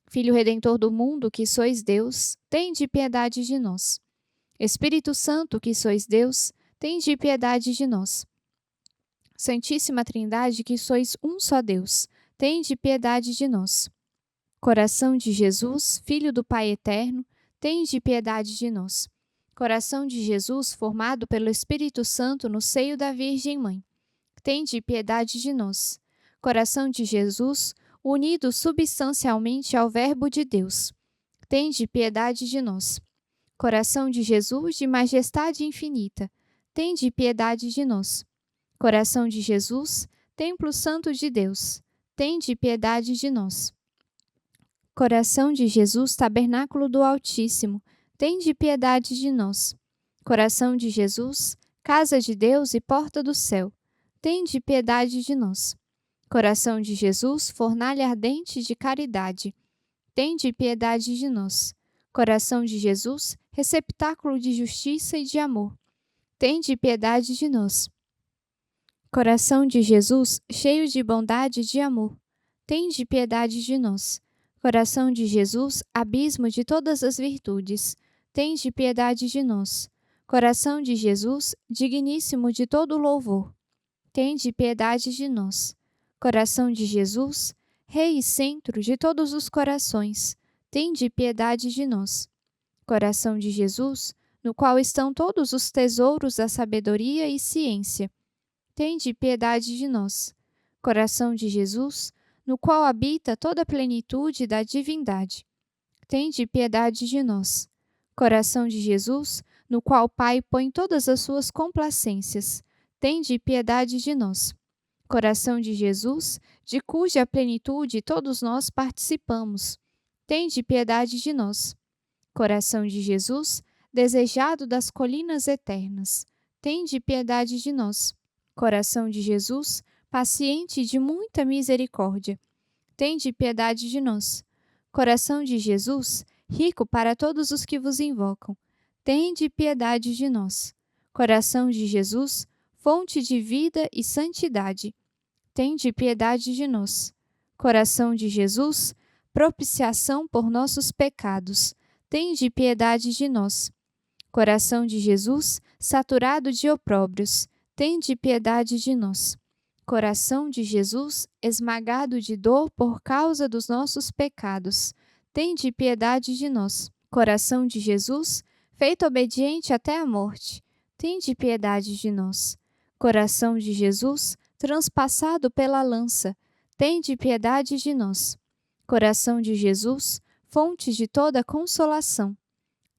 Filho Redentor do mundo, que sois Deus, tende piedade de nós. Espírito Santo, que sois Deus, tende piedade de nós. Santíssima Trindade, que sois um só Deus, tende piedade de nós. Coração de Jesus, Filho do Pai Eterno, tende piedade de nós. Coração de Jesus, formado pelo Espírito Santo no seio da Virgem Mãe, tende piedade de nós. Coração de Jesus, unido substancialmente ao Verbo de Deus, tende piedade de nós. Coração de Jesus, de majestade infinita, tende piedade de nós. Coração de Jesus, Templo Santo de Deus, tende piedade de nós. Coração de Jesus, Tabernáculo do Altíssimo, tende piedade de nós. Coração de Jesus, Casa de Deus e Porta do Céu, tende piedade de nós. Coração de Jesus, Fornalha ardente de caridade, tende piedade de nós. Coração de Jesus, Receptáculo de justiça e de amor, tende piedade de nós. Coração de Jesus, cheio de bondade e de amor, tende piedade de nós. Coração de Jesus, abismo de todas as virtudes, tende piedade de nós. Coração de Jesus, digníssimo de todo louvor, tende piedade de nós. Coração de Jesus, Rei e centro de todos os corações, tende piedade de nós. Coração de Jesus, no qual estão todos os tesouros da sabedoria e ciência, tende piedade de nós. Coração de Jesus, no qual habita toda a plenitude da divindade, tende piedade de nós. Coração de Jesus, no qual o Pai põe todas as suas complacências, tende piedade de nós. Coração de Jesus, de cuja plenitude todos nós participamos, tende piedade de nós. Coração de Jesus, desejado das colinas eternas, tende piedade de nós. Coração de Jesus, paciente e de muita misericórdia, tende piedade de nós. Coração de Jesus, rico para todos os que vos invocam, tende piedade de nós. Coração de Jesus, fonte de vida e santidade, tende piedade de nós. Coração de Jesus, propiciação por nossos pecados, tende piedade de nós. Coração de Jesus, saturado de opróbrios, tende piedade de nós. Coração de Jesus, esmagado de dor por causa dos nossos pecados, tende piedade de nós. Coração de Jesus, feito obediente até a morte, tende piedade de nós. Coração de Jesus, transpassado pela lança, tende piedade de nós. Coração de Jesus, fonte de toda consolação,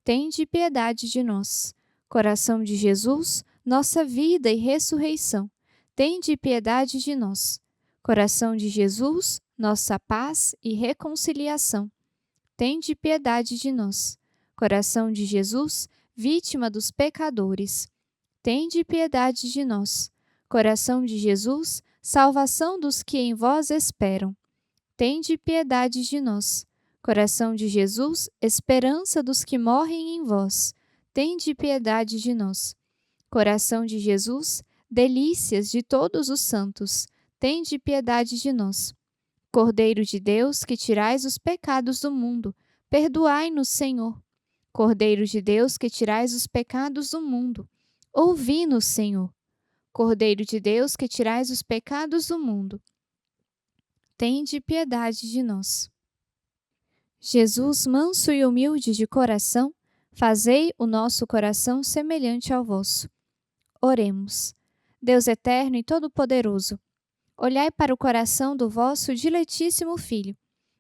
tende piedade de nós. Coração de Jesus, nossa vida e ressurreição, tende piedade de nós. Coração de Jesus, nossa paz e reconciliação, tende piedade de nós. Coração de Jesus, vítima dos pecadores, tende piedade de nós. Coração de Jesus, salvação dos que em vós esperam, tende piedade de nós. Coração de Jesus, esperança dos que morrem em vós, tende piedade de nós. Coração de Jesus, delícias de todos os santos, tende piedade de nós. Cordeiro de Deus, que tirais os pecados do mundo, perdoai-nos, Senhor. Cordeiro de Deus, que tirais os pecados do mundo, ouvi-nos, Senhor. Cordeiro de Deus, que tirais os pecados do mundo, tende piedade de nós. Jesus, manso e humilde de coração, fazei o nosso coração semelhante ao vosso. Oremos. Deus eterno e todo-poderoso, olhai para o coração do vosso diletíssimo Filho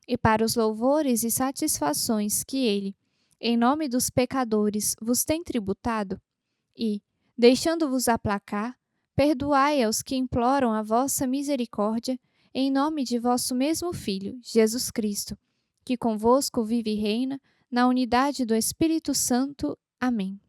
e para os louvores e satisfações que ele, em nome dos pecadores, vos tem tributado e, deixando-vos aplacar, perdoai aos que imploram a vossa misericórdia, em nome de vosso mesmo Filho, Jesus Cristo, que convosco vive e reina, na unidade do Espírito Santo. Amém.